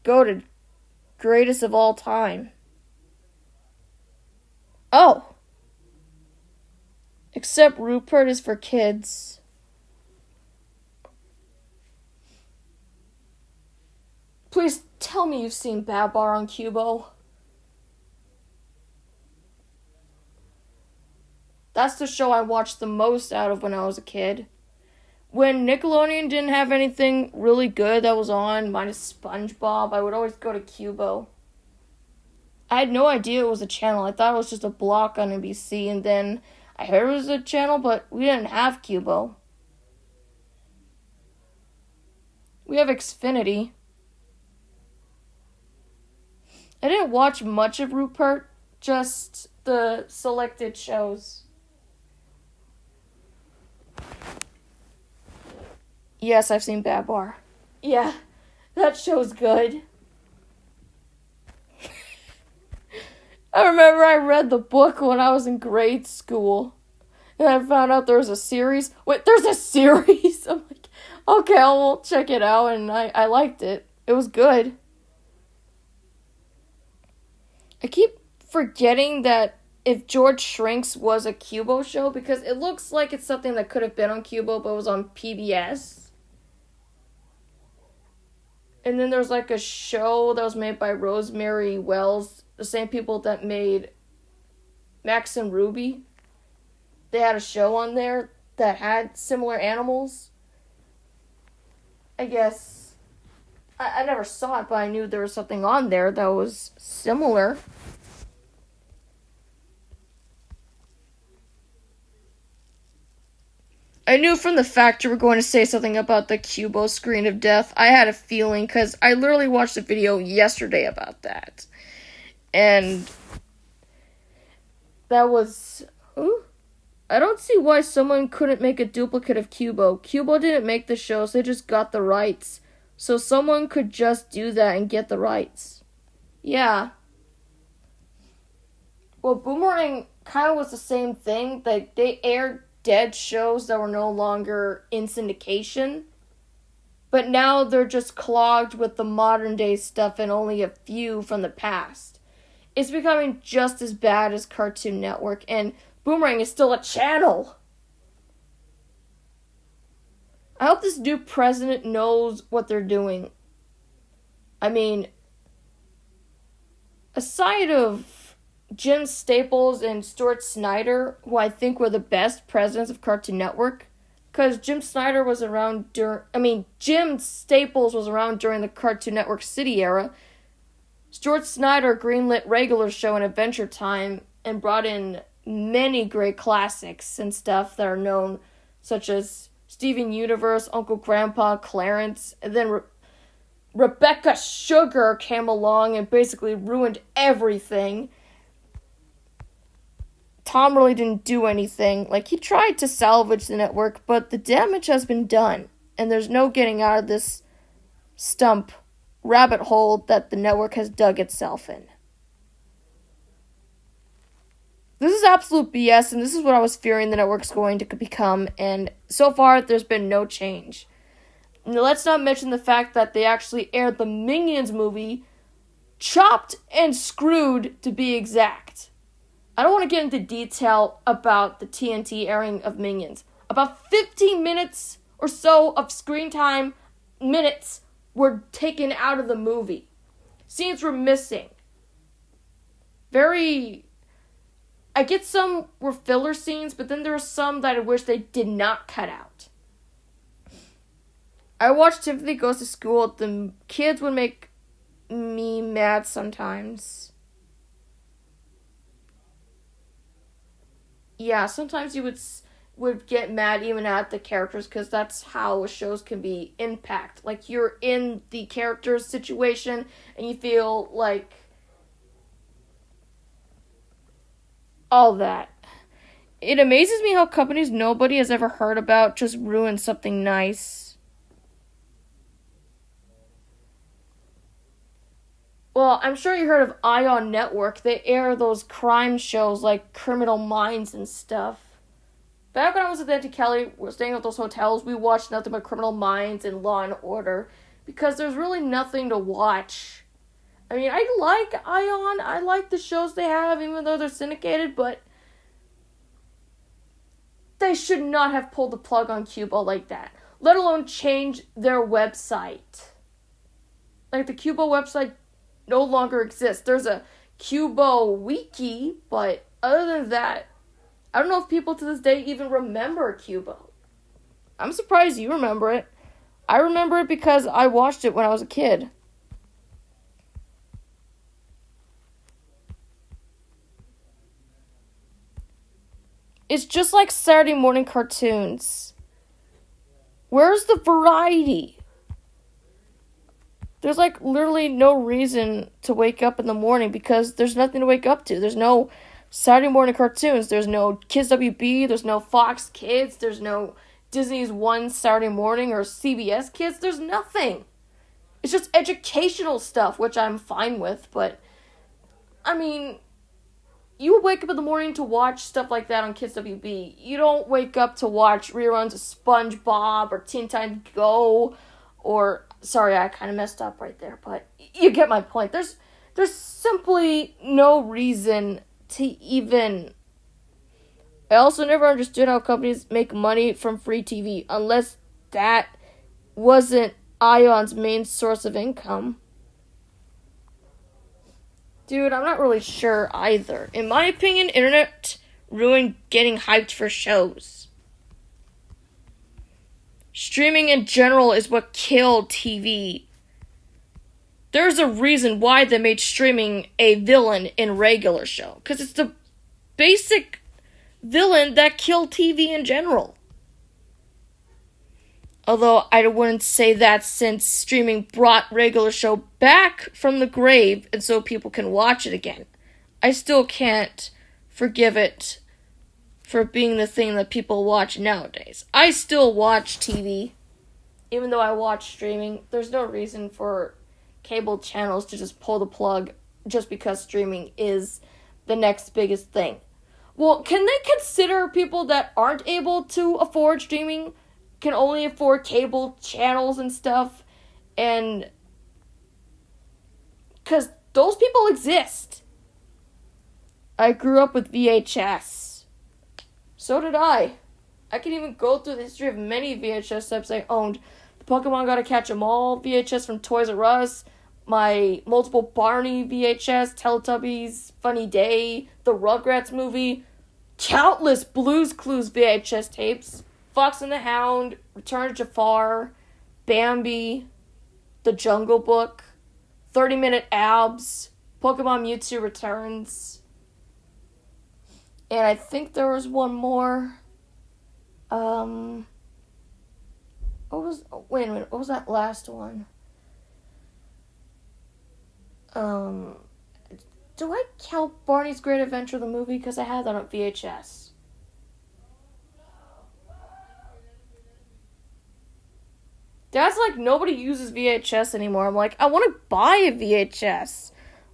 Goated. Greatest of all time. Oh. Except Rupert is for kids. Please tell me you've seen Babar on Cubo. That's the show I watched the most out of when I was a kid. When Nickelodeon didn't have anything really good that was on, minus SpongeBob, I would always go to Cubo. I had no idea it was a channel. I thought it was just a block on NBC, and then I heard it was a channel, but we didn't have Cubo. We have Xfinity. I didn't watch much of Rupert, just the selected shows. Yes, I've seen Bad Bar. Yeah, that show's good. I remember I read the book when I was in grade school. And I found out there was a series. Wait, there's a series? I'm like, okay, I'll check it out. And I liked it. It was good. I keep forgetting that if George Shrinks was a Cubo show, because it looks like it's something that could have been on Cubo, but it was on PBS. And then there's like a show that was made by Rosemary Wells, the same people that made Max and Ruby. They had a show on there that had similar animals. I guess. I never saw it, but I knew there was something on there that was similar. I knew from the fact you were going to say something about the Cubo screen of death. I had a feeling, because I literally watched a video yesterday about that. And that was... Ooh. I don't see why someone couldn't make a duplicate of Cubo. Cubo didn't make the show, so they just got the rights. So someone could just do that and get the rights. Yeah. Well, Boomerang kind of was the same thing. Like, they aired dead shows that were no longer in syndication. But now they're just clogged with the modern day stuff and only a few from the past. It's becoming just as bad as Cartoon Network, and Boomerang is still a channel. I hope this new president knows what they're doing. I mean, aside of Jim Staples and Stuart Snyder, who I think were the best presidents of Cartoon Network, because Jim Staples was around during the Cartoon Network City era. Stuart Snyder greenlit Regular Show and Adventure Time and brought in many great classics and stuff that are known, such as Steven Universe, Uncle Grandpa, Clarence, and then Rebecca Sugar came along and basically ruined everything. Tom really didn't do anything. Like, he tried to salvage the network, but the damage has been done, and there's no getting out of this rabbit hole that the network has dug itself in. This is absolute BS, and this is what I was fearing the network's going to become, and so far, there's been no change. Now, let's not mention the fact that they actually aired the Minions movie, chopped and screwed to be exact. I don't want to get into detail about the TNT airing of Minions. About 15 minutes or so of screen time minutes were taken out of the movie. Scenes were missing. I get some were filler scenes, but then there were some that I wish they did not cut out. I watched Tiffany Goes to School. The kids would make me mad sometimes. Yeah, sometimes you would get mad even at the characters, because that's how shows can be impact. Like, you're in the character's situation and you feel like all that. It amazes me how companies nobody has ever heard about just ruin something nice. Well, I'm sure you heard of Ion Network. They air those crime shows like Criminal Minds and stuff. Back when I was with Auntie Kelly, we were staying at those hotels, we watched nothing but Criminal Minds and Law and Order, because there's really nothing to watch. I mean, I like Ion, I like the shows they have, even though they're syndicated, but they should not have pulled the plug on Cubo like that, let alone change their website. Like, the Cubo website no longer exists. There's a Cubo wiki, but other than that, I don't know if people to this day even remember Cubo. I'm surprised you remember it. I remember it because I watched it when I was a kid. It's just like Saturday morning cartoons. Where's the variety? There's, like, literally no reason to wake up in the morning because there's nothing to wake up to. There's no Saturday morning cartoons. There's no Kids WB. There's no Fox Kids. There's no Disney's One Saturday Morning or CBS Kids. There's nothing. It's just educational stuff, which I'm fine with, but, I mean, you wake up in the morning to watch stuff like that on Kids WB. You don't wake up to watch reruns of SpongeBob or Teen Titans Go or, sorry, I kind of messed up right there, but you get my point. There's simply no reason to even... I also never understood how companies make money from free TV unless that wasn't Ion's main source of income. Dude, I'm not really sure either. In my opinion, internet ruined getting hyped for shows. Streaming in general is what killed TV. There's a reason why they made streaming a villain in regular show. Because it's the basic villain that killed TV in general. Although I wouldn't say that since streaming brought regular show back from the grave and so people can watch it again. I still can't forgive it for being the thing that people watch nowadays. I still watch TV, even though I watch streaming. There's no reason for cable channels to just pull the plug just because streaming is the next biggest thing. Well, can they consider people that aren't able to afford streaming, can only afford cable channels and stuff, and because those people exist. I grew up with VHS. So did I. I can even go through the history of many VHS sets I owned. The Pokemon Gotta Catch 'Em All VHS from Toys R Us, my multiple Barney VHS, Teletubbies, Funny Day, the Rugrats movie, countless Blue's Clues VHS tapes, Fox and the Hound, Return of Jafar, Bambi, The Jungle Book, 30-Minute Abs, Pokemon Mewtwo Returns, and I think there was one more. Wait a minute, what was that last one? Do I count Barney's Great Adventure, the movie? Because I had that on VHS. That's like, nobody uses VHS anymore. I'm like, I want to buy a VHS.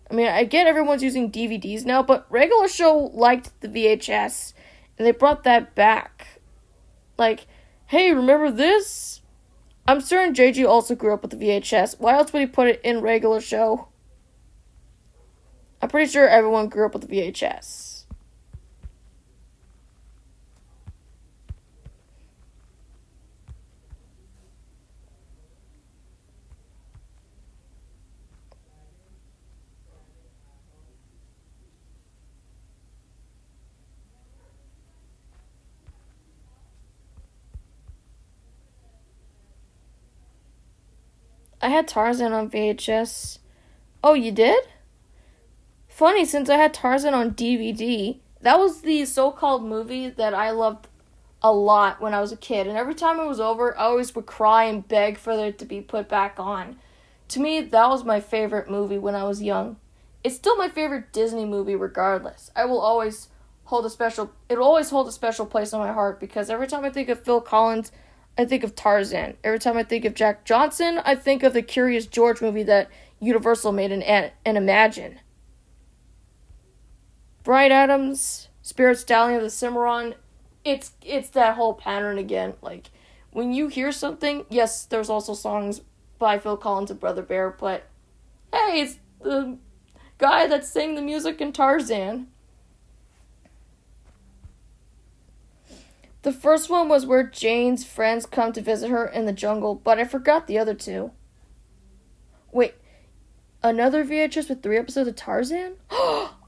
I mean, I get everyone's using DVDs now, but regular show liked the VHS, and they brought that back. Like, hey, remember this? I'm certain JG also grew up with the VHS. Why else would he put it in regular show? I'm pretty sure everyone grew up with the VHS. I had Tarzan on VHS. Oh, you did? Funny, since I had Tarzan on DVD. That was the so-called movie that I loved a lot when I was a kid. And every time it was over, I always would cry and beg for it to be put back on. To me, that was my favorite movie when I was young. It's still my favorite Disney movie regardless. It'll always hold a special place on my heart because every time I think of Phil Collins, I think of Tarzan. Every time I think of Jack Johnson, I think of the Curious George movie that Universal made and Imagine. Bryan Adams, Spirit Stallion of the Cimarron, it's that whole pattern again. Like, when you hear something, yes, there's also songs by Phil Collins and Brother Bear, but hey, it's the guy that sang the music in Tarzan. The first one was where Jane's friends come to visit her in the jungle, but I forgot the other two. Wait, another VHS with 3 episodes of Tarzan?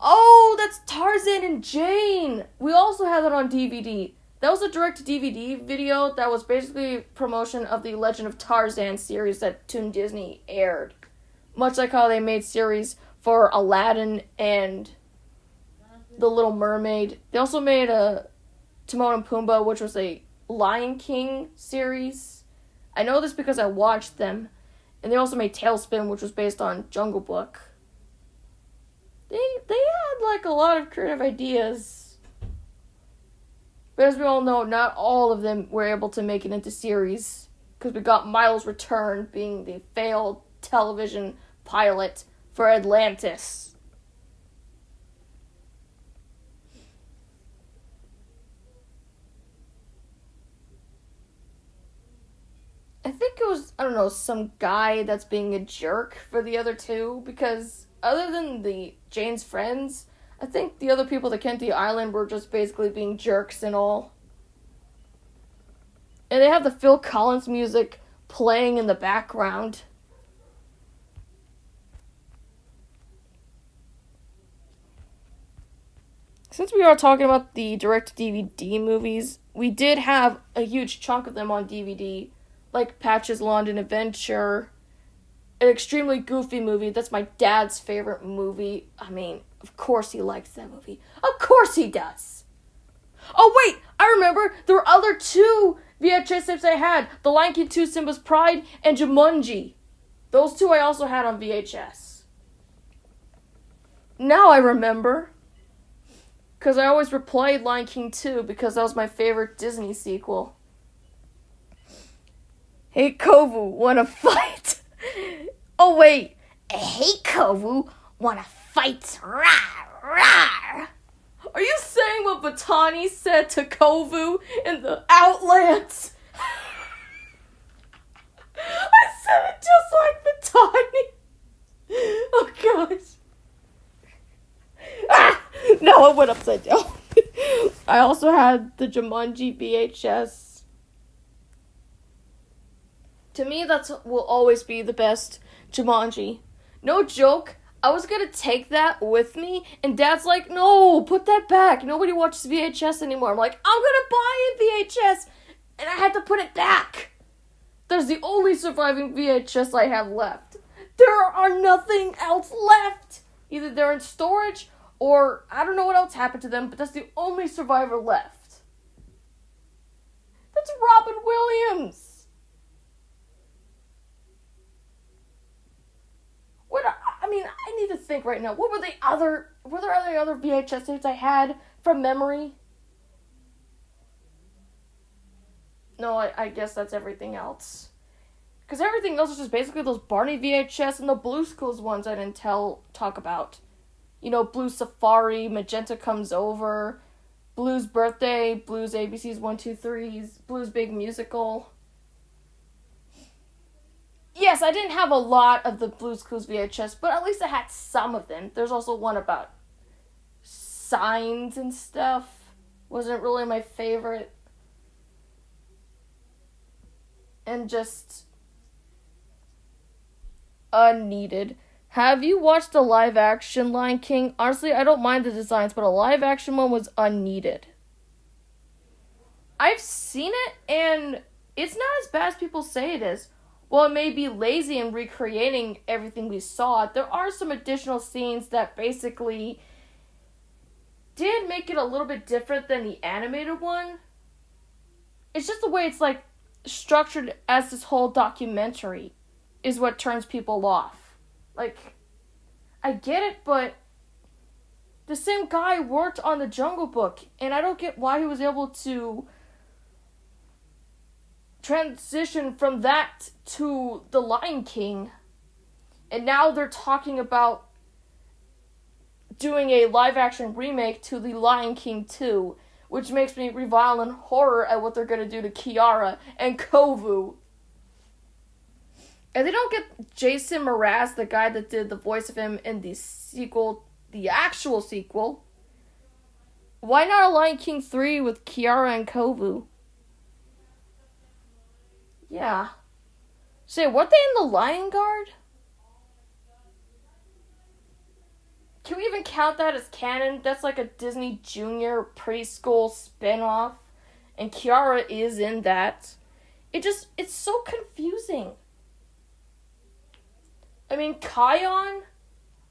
Oh, that's Tarzan and Jane! We also had that on DVD. That was a direct-to-DVD video that was basically promotion of the Legend of Tarzan series that Toon Disney aired. Much like how they made series for Aladdin and The Little Mermaid. They also made a Timon and Pumbaa, which was a Lion King series. I know this because I watched them. And they also made Tailspin, which was based on Jungle Book. They had, like, a lot of creative ideas. But as we all know, not all of them were able to make it into series. Because we got Miles' Return being the failed television pilot for Atlantis. I think it was, I don't know, some guy that's being a jerk for the other two, because other than the Jane's friends, I think the other people that came to the island were just basically being jerks and all. And they have the Phil Collins music playing in the background. Since we are talking about the direct-to-DVD movies, we did have a huge chunk of them on DVD, like Patch's London Adventure, an extremely goofy movie. That's my dad's favorite movie. I mean, of course he likes that movie. Of course he does. Oh, wait, I remember. There were other two VHS tapes I had. The Lion King 2, Simba's Pride, and Jumanji. Those two I also had on VHS. Now I remember. Because I always replayed Lion King 2 because that was my favorite Disney sequel. Hey, Kovu, wanna fight? Oh, wait. Hey, Kovu, wanna fight? Rawr, rawr. Are you saying what Batani said to Kovu in the Outlands? I said it just like Batani. Oh, gosh. Ah! No, it went upside down. I also had the Jumanji VHS. To me, will always be the best Jumanji. No joke, I was gonna take that with me, and Dad's like, no, put that back. Nobody watches VHS anymore. I'm like, I'm gonna buy a VHS, and I had to put it back. That's the only surviving VHS I have left. There are nothing else left. Either they're in storage, or I don't know what else happened to them, but that's the only survivor left. That's Robin Williams. I need to think right now. Were there any other VHS tapes I had from memory? No, I guess that's everything else. Because everything else is just basically those Barney VHS and the Blue Schools ones I didn't talk about. You know, Blue Safari, Magenta Comes Over, Blue's Birthday, Blue's ABC's 1-2-3's, Blue's Big Musical. Yes, I didn't have a lot of the Blue's Clues VHS, but at least I had some of them. There's also one about signs and stuff. Wasn't really my favorite. And just unneeded. Have you watched the live-action Lion King? Honestly, I don't mind the designs, but a live-action one was unneeded. I've seen it, and it's not as bad as people say it is. While it may be lazy in recreating everything we saw, there are some additional scenes that basically did make it a little bit different than the animated one. It's just the way it's, like, structured as this whole documentary is what turns people off. Like, I get it, but the same guy worked on the Jungle Book, and I don't get why he was able to transition from that to The Lion King. And now they're talking about doing a live-action remake to The Lion King 2, which makes me revile in horror at what they're going to do to Kiara and Kovu. And they don't get Jason Mraz, the guy that did the voice of him in the sequel, the actual sequel. Why not a Lion King 3 with Kiara and Kovu? Yeah. Say, weren't they in the Lion Guard? Can we even count that as canon? That's like a Disney Junior preschool spinoff. And Kiara is in that. It's so confusing. I mean, Kion,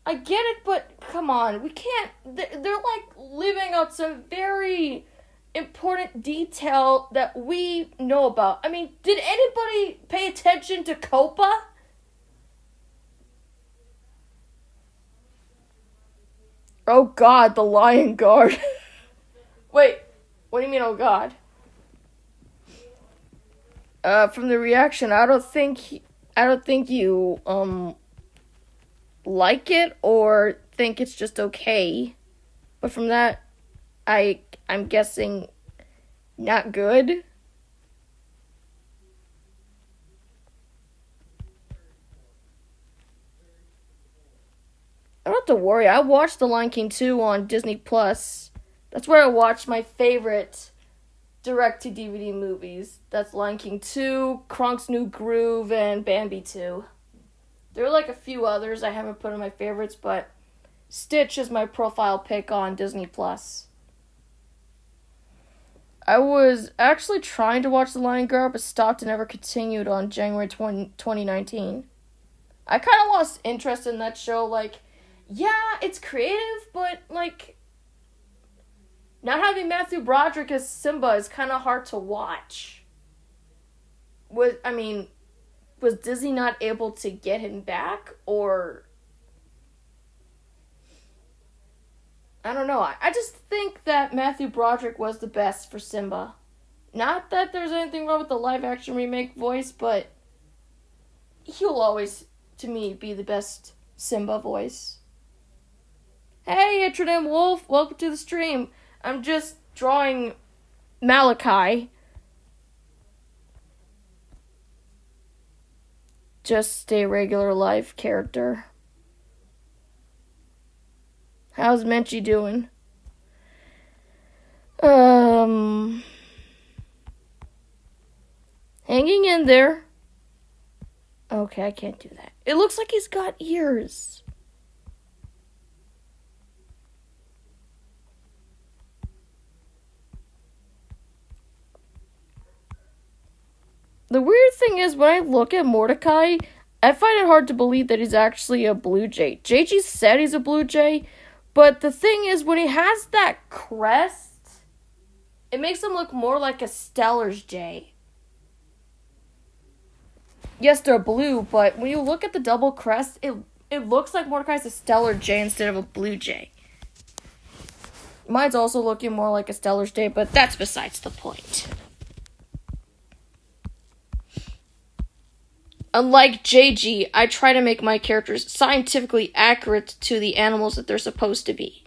I get it, but come on, we can't, they're like leaving out some very important detail that we know about. I mean, did anybody pay attention to Copa? Oh God, the Lion Guard. Wait, what do you mean, oh God? From the reaction, I don't think you, like it or think it's just okay. But from that, I'm guessing not good. I don't have to worry. I watched The Lion King 2 on Disney Plus. That's where I watched my favorite direct-to-DVD movies. That's Lion King 2, Kronk's New Groove, and Bambi 2. There are like a few others I haven't put in my favorites, but Stitch is my profile pick on Disney Plus. I was actually trying to watch The Lion Guard, but stopped and never continued on January 2019. I kind of lost interest in that show. Like, yeah, it's creative, but, like, not having Matthew Broderick as Simba is kind of hard to watch. Was Disney not able to get him back, or... I don't know. I just think that Matthew Broderick was the best for Simba. Not that there's anything wrong with the live-action remake voice, but he'll always, to me, be the best Simba voice. Hey, Intranet Wolf, welcome to the stream. I'm just drawing Malachi. Just a regular life character. How's Menchie doing? Hanging in there. Okay, I can't do that. It looks like he's got ears. The weird thing is, when I look at Mordecai, I find it hard to believe that he's actually a blue jay. JG said he's a blue jay, but the thing is, when he has that crest, it makes him look more like a Stellar's jay. Yes, they're blue, but when you look at the double crest, it looks like Mordecai's a Stellar jay instead of a blue jay. Mine's also looking more like a Stellar's jay, but that's besides the point. Unlike JG, I try to make my characters scientifically accurate to the animals that they're supposed to be.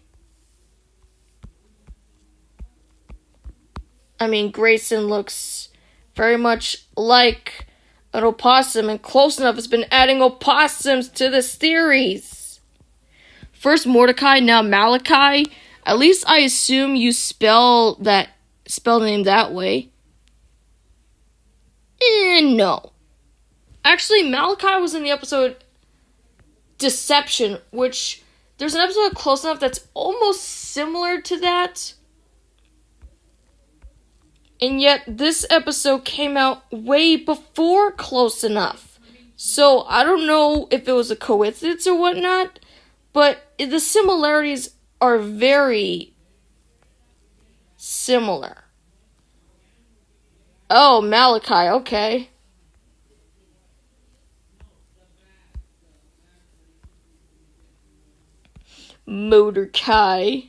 I mean, Grayson looks very much like an opossum, and Close Enough has been adding opossums to the series. First Mordecai, now Malachi. At least I assume you spell the name that way. No. Actually, Malachi was in the episode Deception, which there's an episode of Close Enough that's almost similar to that. And yet, this episode came out way before Close Enough. So, I don't know if it was a coincidence or whatnot, but the similarities are very similar. Oh, Malachi, okay. Mordecai.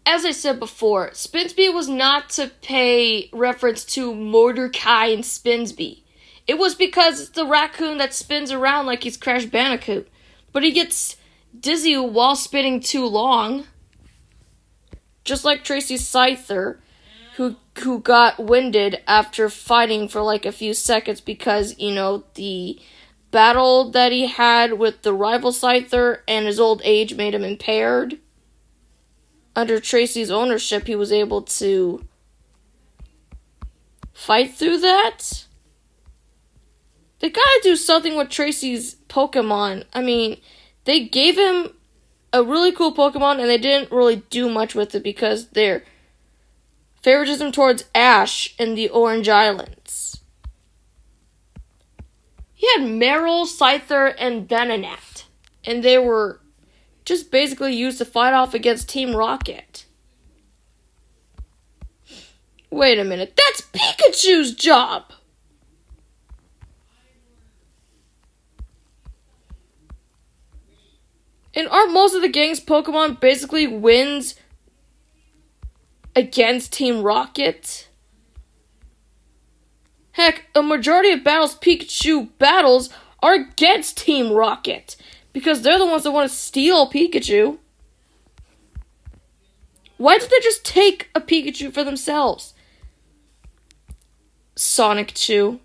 As I said before, Spinsby was not to pay reference to Mordecai and Spinsby. It was because it's the raccoon that spins around like he's Crash Bandicoot. But he gets dizzy while spinning too long. Just like Tracy Scyther, who got winded after fighting for like a few seconds because, the battle that he had with the rival Scyther and his old age made him impaired. Under Tracy's ownership, he was able to fight through that. They gotta do something with Tracy's Pokemon. I mean, they gave him a really cool Pokemon and they didn't really do much with it because their favoritism towards Ash in the Orange Islands. He had Meryl, Scyther, and Venonat. And they were just basically used to fight off against Team Rocket. Wait a minute, that's Pikachu's job! And aren't most of the games Pokemon basically wins against Team Rocket? Heck, a majority of Pikachu battles are against Team Rocket because they're the ones that want to steal Pikachu. Why did they just take a Pikachu for themselves? Sonic Chew.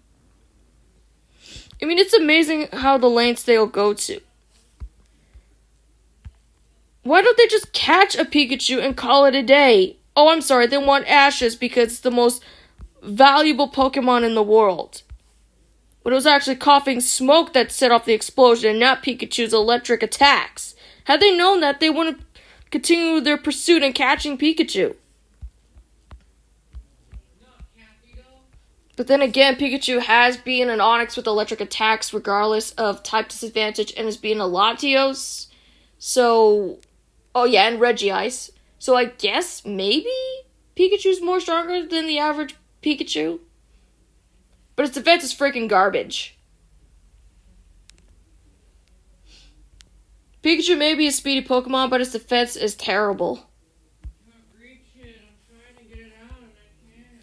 I mean, it's amazing how the lengths they'll go to. Why don't they just catch a Pikachu and call it a day? Oh, I'm sorry, they want Ash's because it's the most valuable Pokemon in the world. But it was actually coughing smoke that set off the explosion, not Pikachu's electric attacks. Had they known that, they wouldn't continue their pursuit in catching Pikachu. But then again, Pikachu has been an Onix with electric attacks regardless of type disadvantage and has been a Latios. So, oh yeah, and Regice. So I guess maybe Pikachu's more stronger than the average Pikachu. But its defense is freaking garbage. Pikachu may be a speedy Pokemon, but its defense is terrible.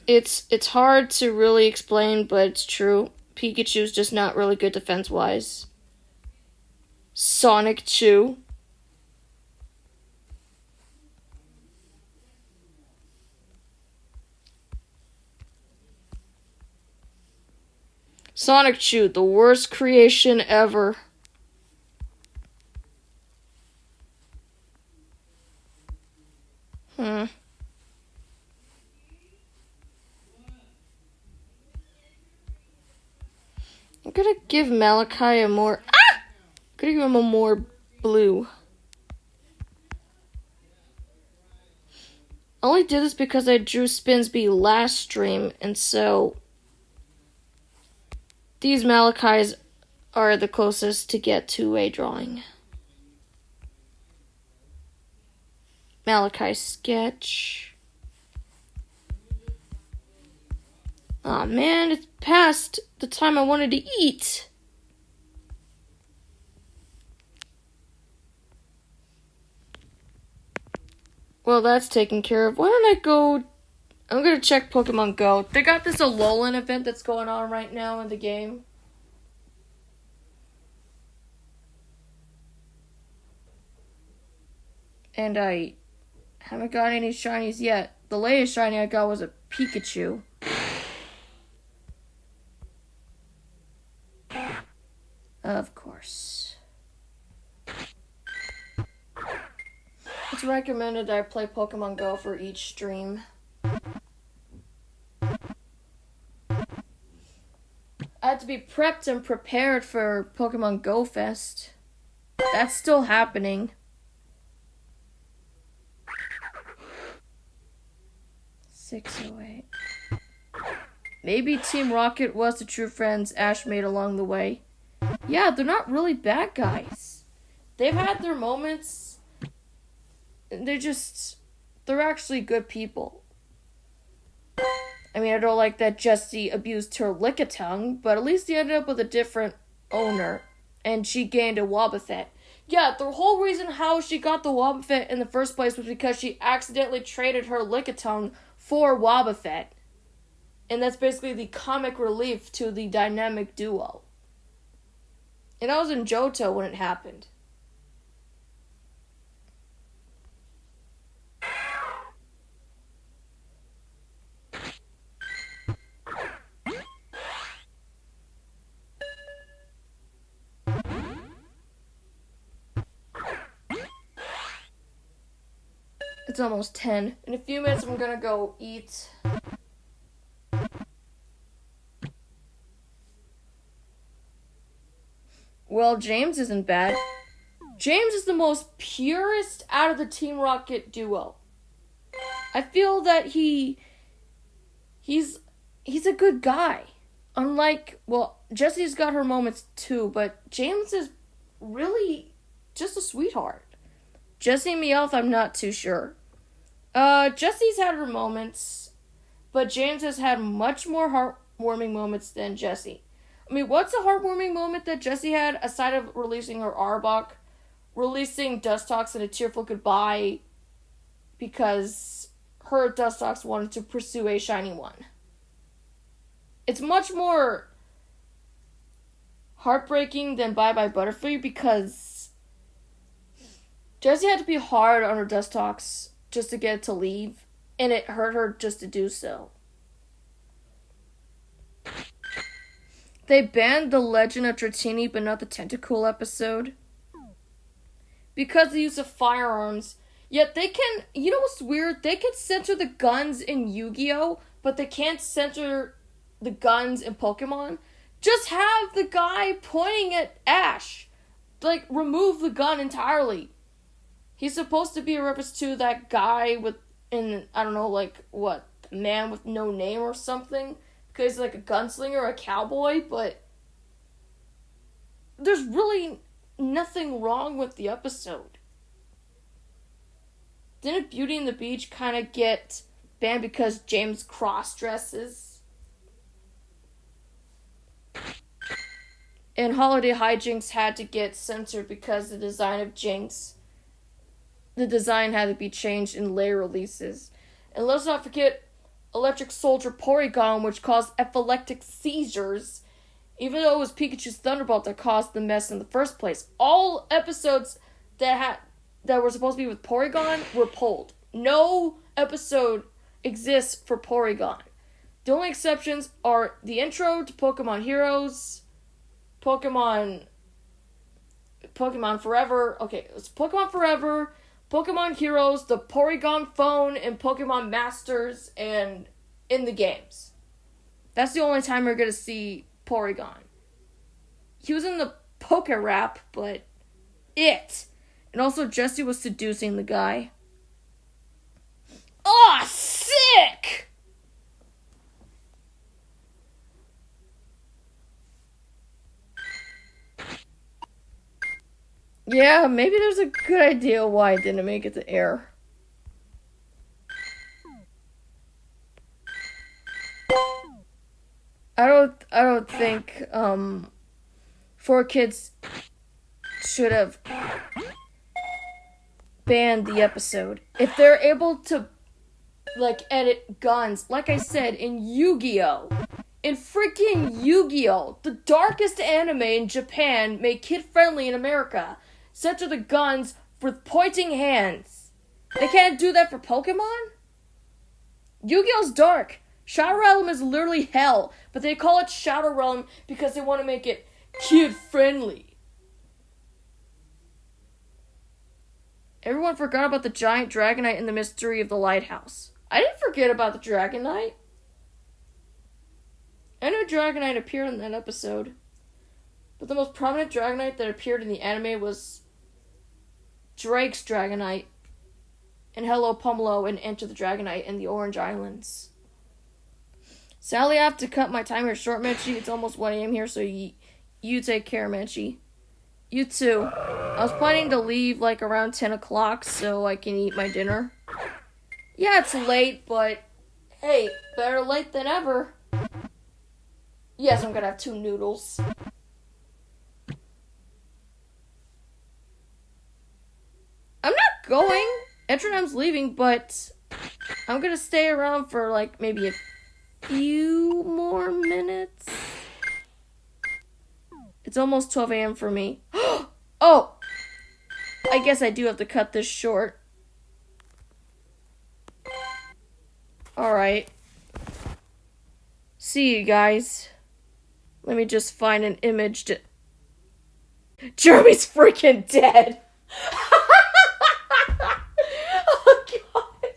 It's hard to really explain, but it's true. Pikachu's just not really good defense-wise. Sonic Chew. Sonic Chew, the worst creation ever. I'm gonna give Malachi a more... I'm gonna give him a more blue. I only did this because I drew Spinsby last stream, and so... these Malachis are the closest to get to a drawing. Malachi sketch. Aw, man, it's past the time I wanted to eat. Well, that's taken care of. Why don't I go... I'm gonna check Pokemon GO. They got this Alolan event that's going on right now in the game. And I haven't got any shinies yet. The latest shiny I got was a Pikachu. Of course. It's recommended that I play Pokemon GO for each stream. I had to be prepped and prepared for Pokemon GO Fest. That's still happening. 608. Maybe Team Rocket was the true friends Ash made along the way. Yeah, they're not really bad guys. They've had their moments. They're actually good people. I mean, I don't like that Jessie abused her Lickitung, but at least he ended up with a different owner, and she gained a Wobbuffet. Yeah, the whole reason how she got the Wobbuffet in the first place was because she accidentally traded her Lickitung for Wobbuffet. And that's basically the comic relief to the dynamic duo. And I was in Johto when it happened. It's almost 10. In a few minutes, I'm gonna go eat. Well, James isn't bad. James is the most purest out of the Team Rocket duo. I feel that he's a good guy. Unlike, well, Jessie's got her moments too, but James is really just a sweetheart. Jessie and Meowth, I'm not too sure. Jessie's had her moments, but James has had much more heartwarming moments than Jessie. I mean, what's a heartwarming moment that Jessie had, aside of releasing her Arbok, releasing Dustox in a tearful goodbye because her Dustox wanted to pursue a shiny one. It's much more heartbreaking than Bye Bye Butterfree because Jessie had to be hard on her Dustox just to get it to leave, and it hurt her just to do so. They banned the Legend of Dratini, but not the Tentacool episode, because of the use of firearms. Yet they can, you know what's weird? They can censor the guns in Yu-Gi-Oh, but they can't censor the guns in Pokemon. Just have the guy pointing at Ash. Like, remove the gun entirely. He's supposed to be a reference to that guy I don't know, like, what, man with no name or something? Because he's like a gunslinger or a cowboy, but there's really nothing wrong with the episode. Didn't Beauty and the Beach kind of get banned because James cross-dresses? And Holiday Hijinks had to get censored because the design of Jinx, the design had to be changed in later releases. And let's not forget Electric Soldier Porygon, which caused epileptic seizures, even though it was Pikachu's Thunderbolt that caused the mess in the first place. All episodes that were supposed to be with Porygon were pulled. No episode exists for Porygon. The only exceptions are the intro to Pokemon Heroes, Pokemon Forever. Okay, it's Pokemon Forever, Pokemon Heroes, the Porygon phone, and Pokemon Masters, and in the games. That's the only time we're going to see Porygon. He was in the Poke Rap, but it. And also Jessie was seducing the guy. Aw, sick! Yeah, maybe there's a good idea why it didn't make it to air. I don't think 4Kids should have banned the episode. If they're able to like edit guns, like I said, in Yu-Gi-Oh! In freaking Yu-Gi-Oh! The darkest anime in Japan made kid-friendly in America. Censor the guns with pointing hands. They can't do that for Pokemon? Yu-Gi-Oh's dark. Shadow Realm is literally hell, but they call it Shadow Realm because they want to make it kid-friendly. Everyone forgot about the giant Dragonite and the mystery of the lighthouse. I didn't forget about the Dragonite. I know Dragonite appeared in that episode, but the most prominent Dragonite that appeared in the anime was Drake's Dragonite and Hello Pumelo and Enter the Dragonite in the Orange Islands. Sadly, I have to cut my time here short, Menchie. It's almost 1 a.m. here, so you take care, Menchie. You too. I was planning to leave like around 10 o'clock so I can eat my dinner. Yeah, it's late, but hey, better late than ever. Yes, I'm gonna have 2 noodles. I'm not going. Entronem's leaving, but I'm gonna stay around for like maybe a few more minutes. It's almost 12 a.m. for me. Oh! I guess I do have to cut this short. Alright. See you guys. Let me just find an image to... Jeremy's freaking dead! Oh god!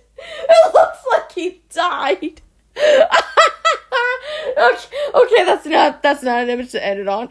It looks like he died! Okay, that's not an image to edit on.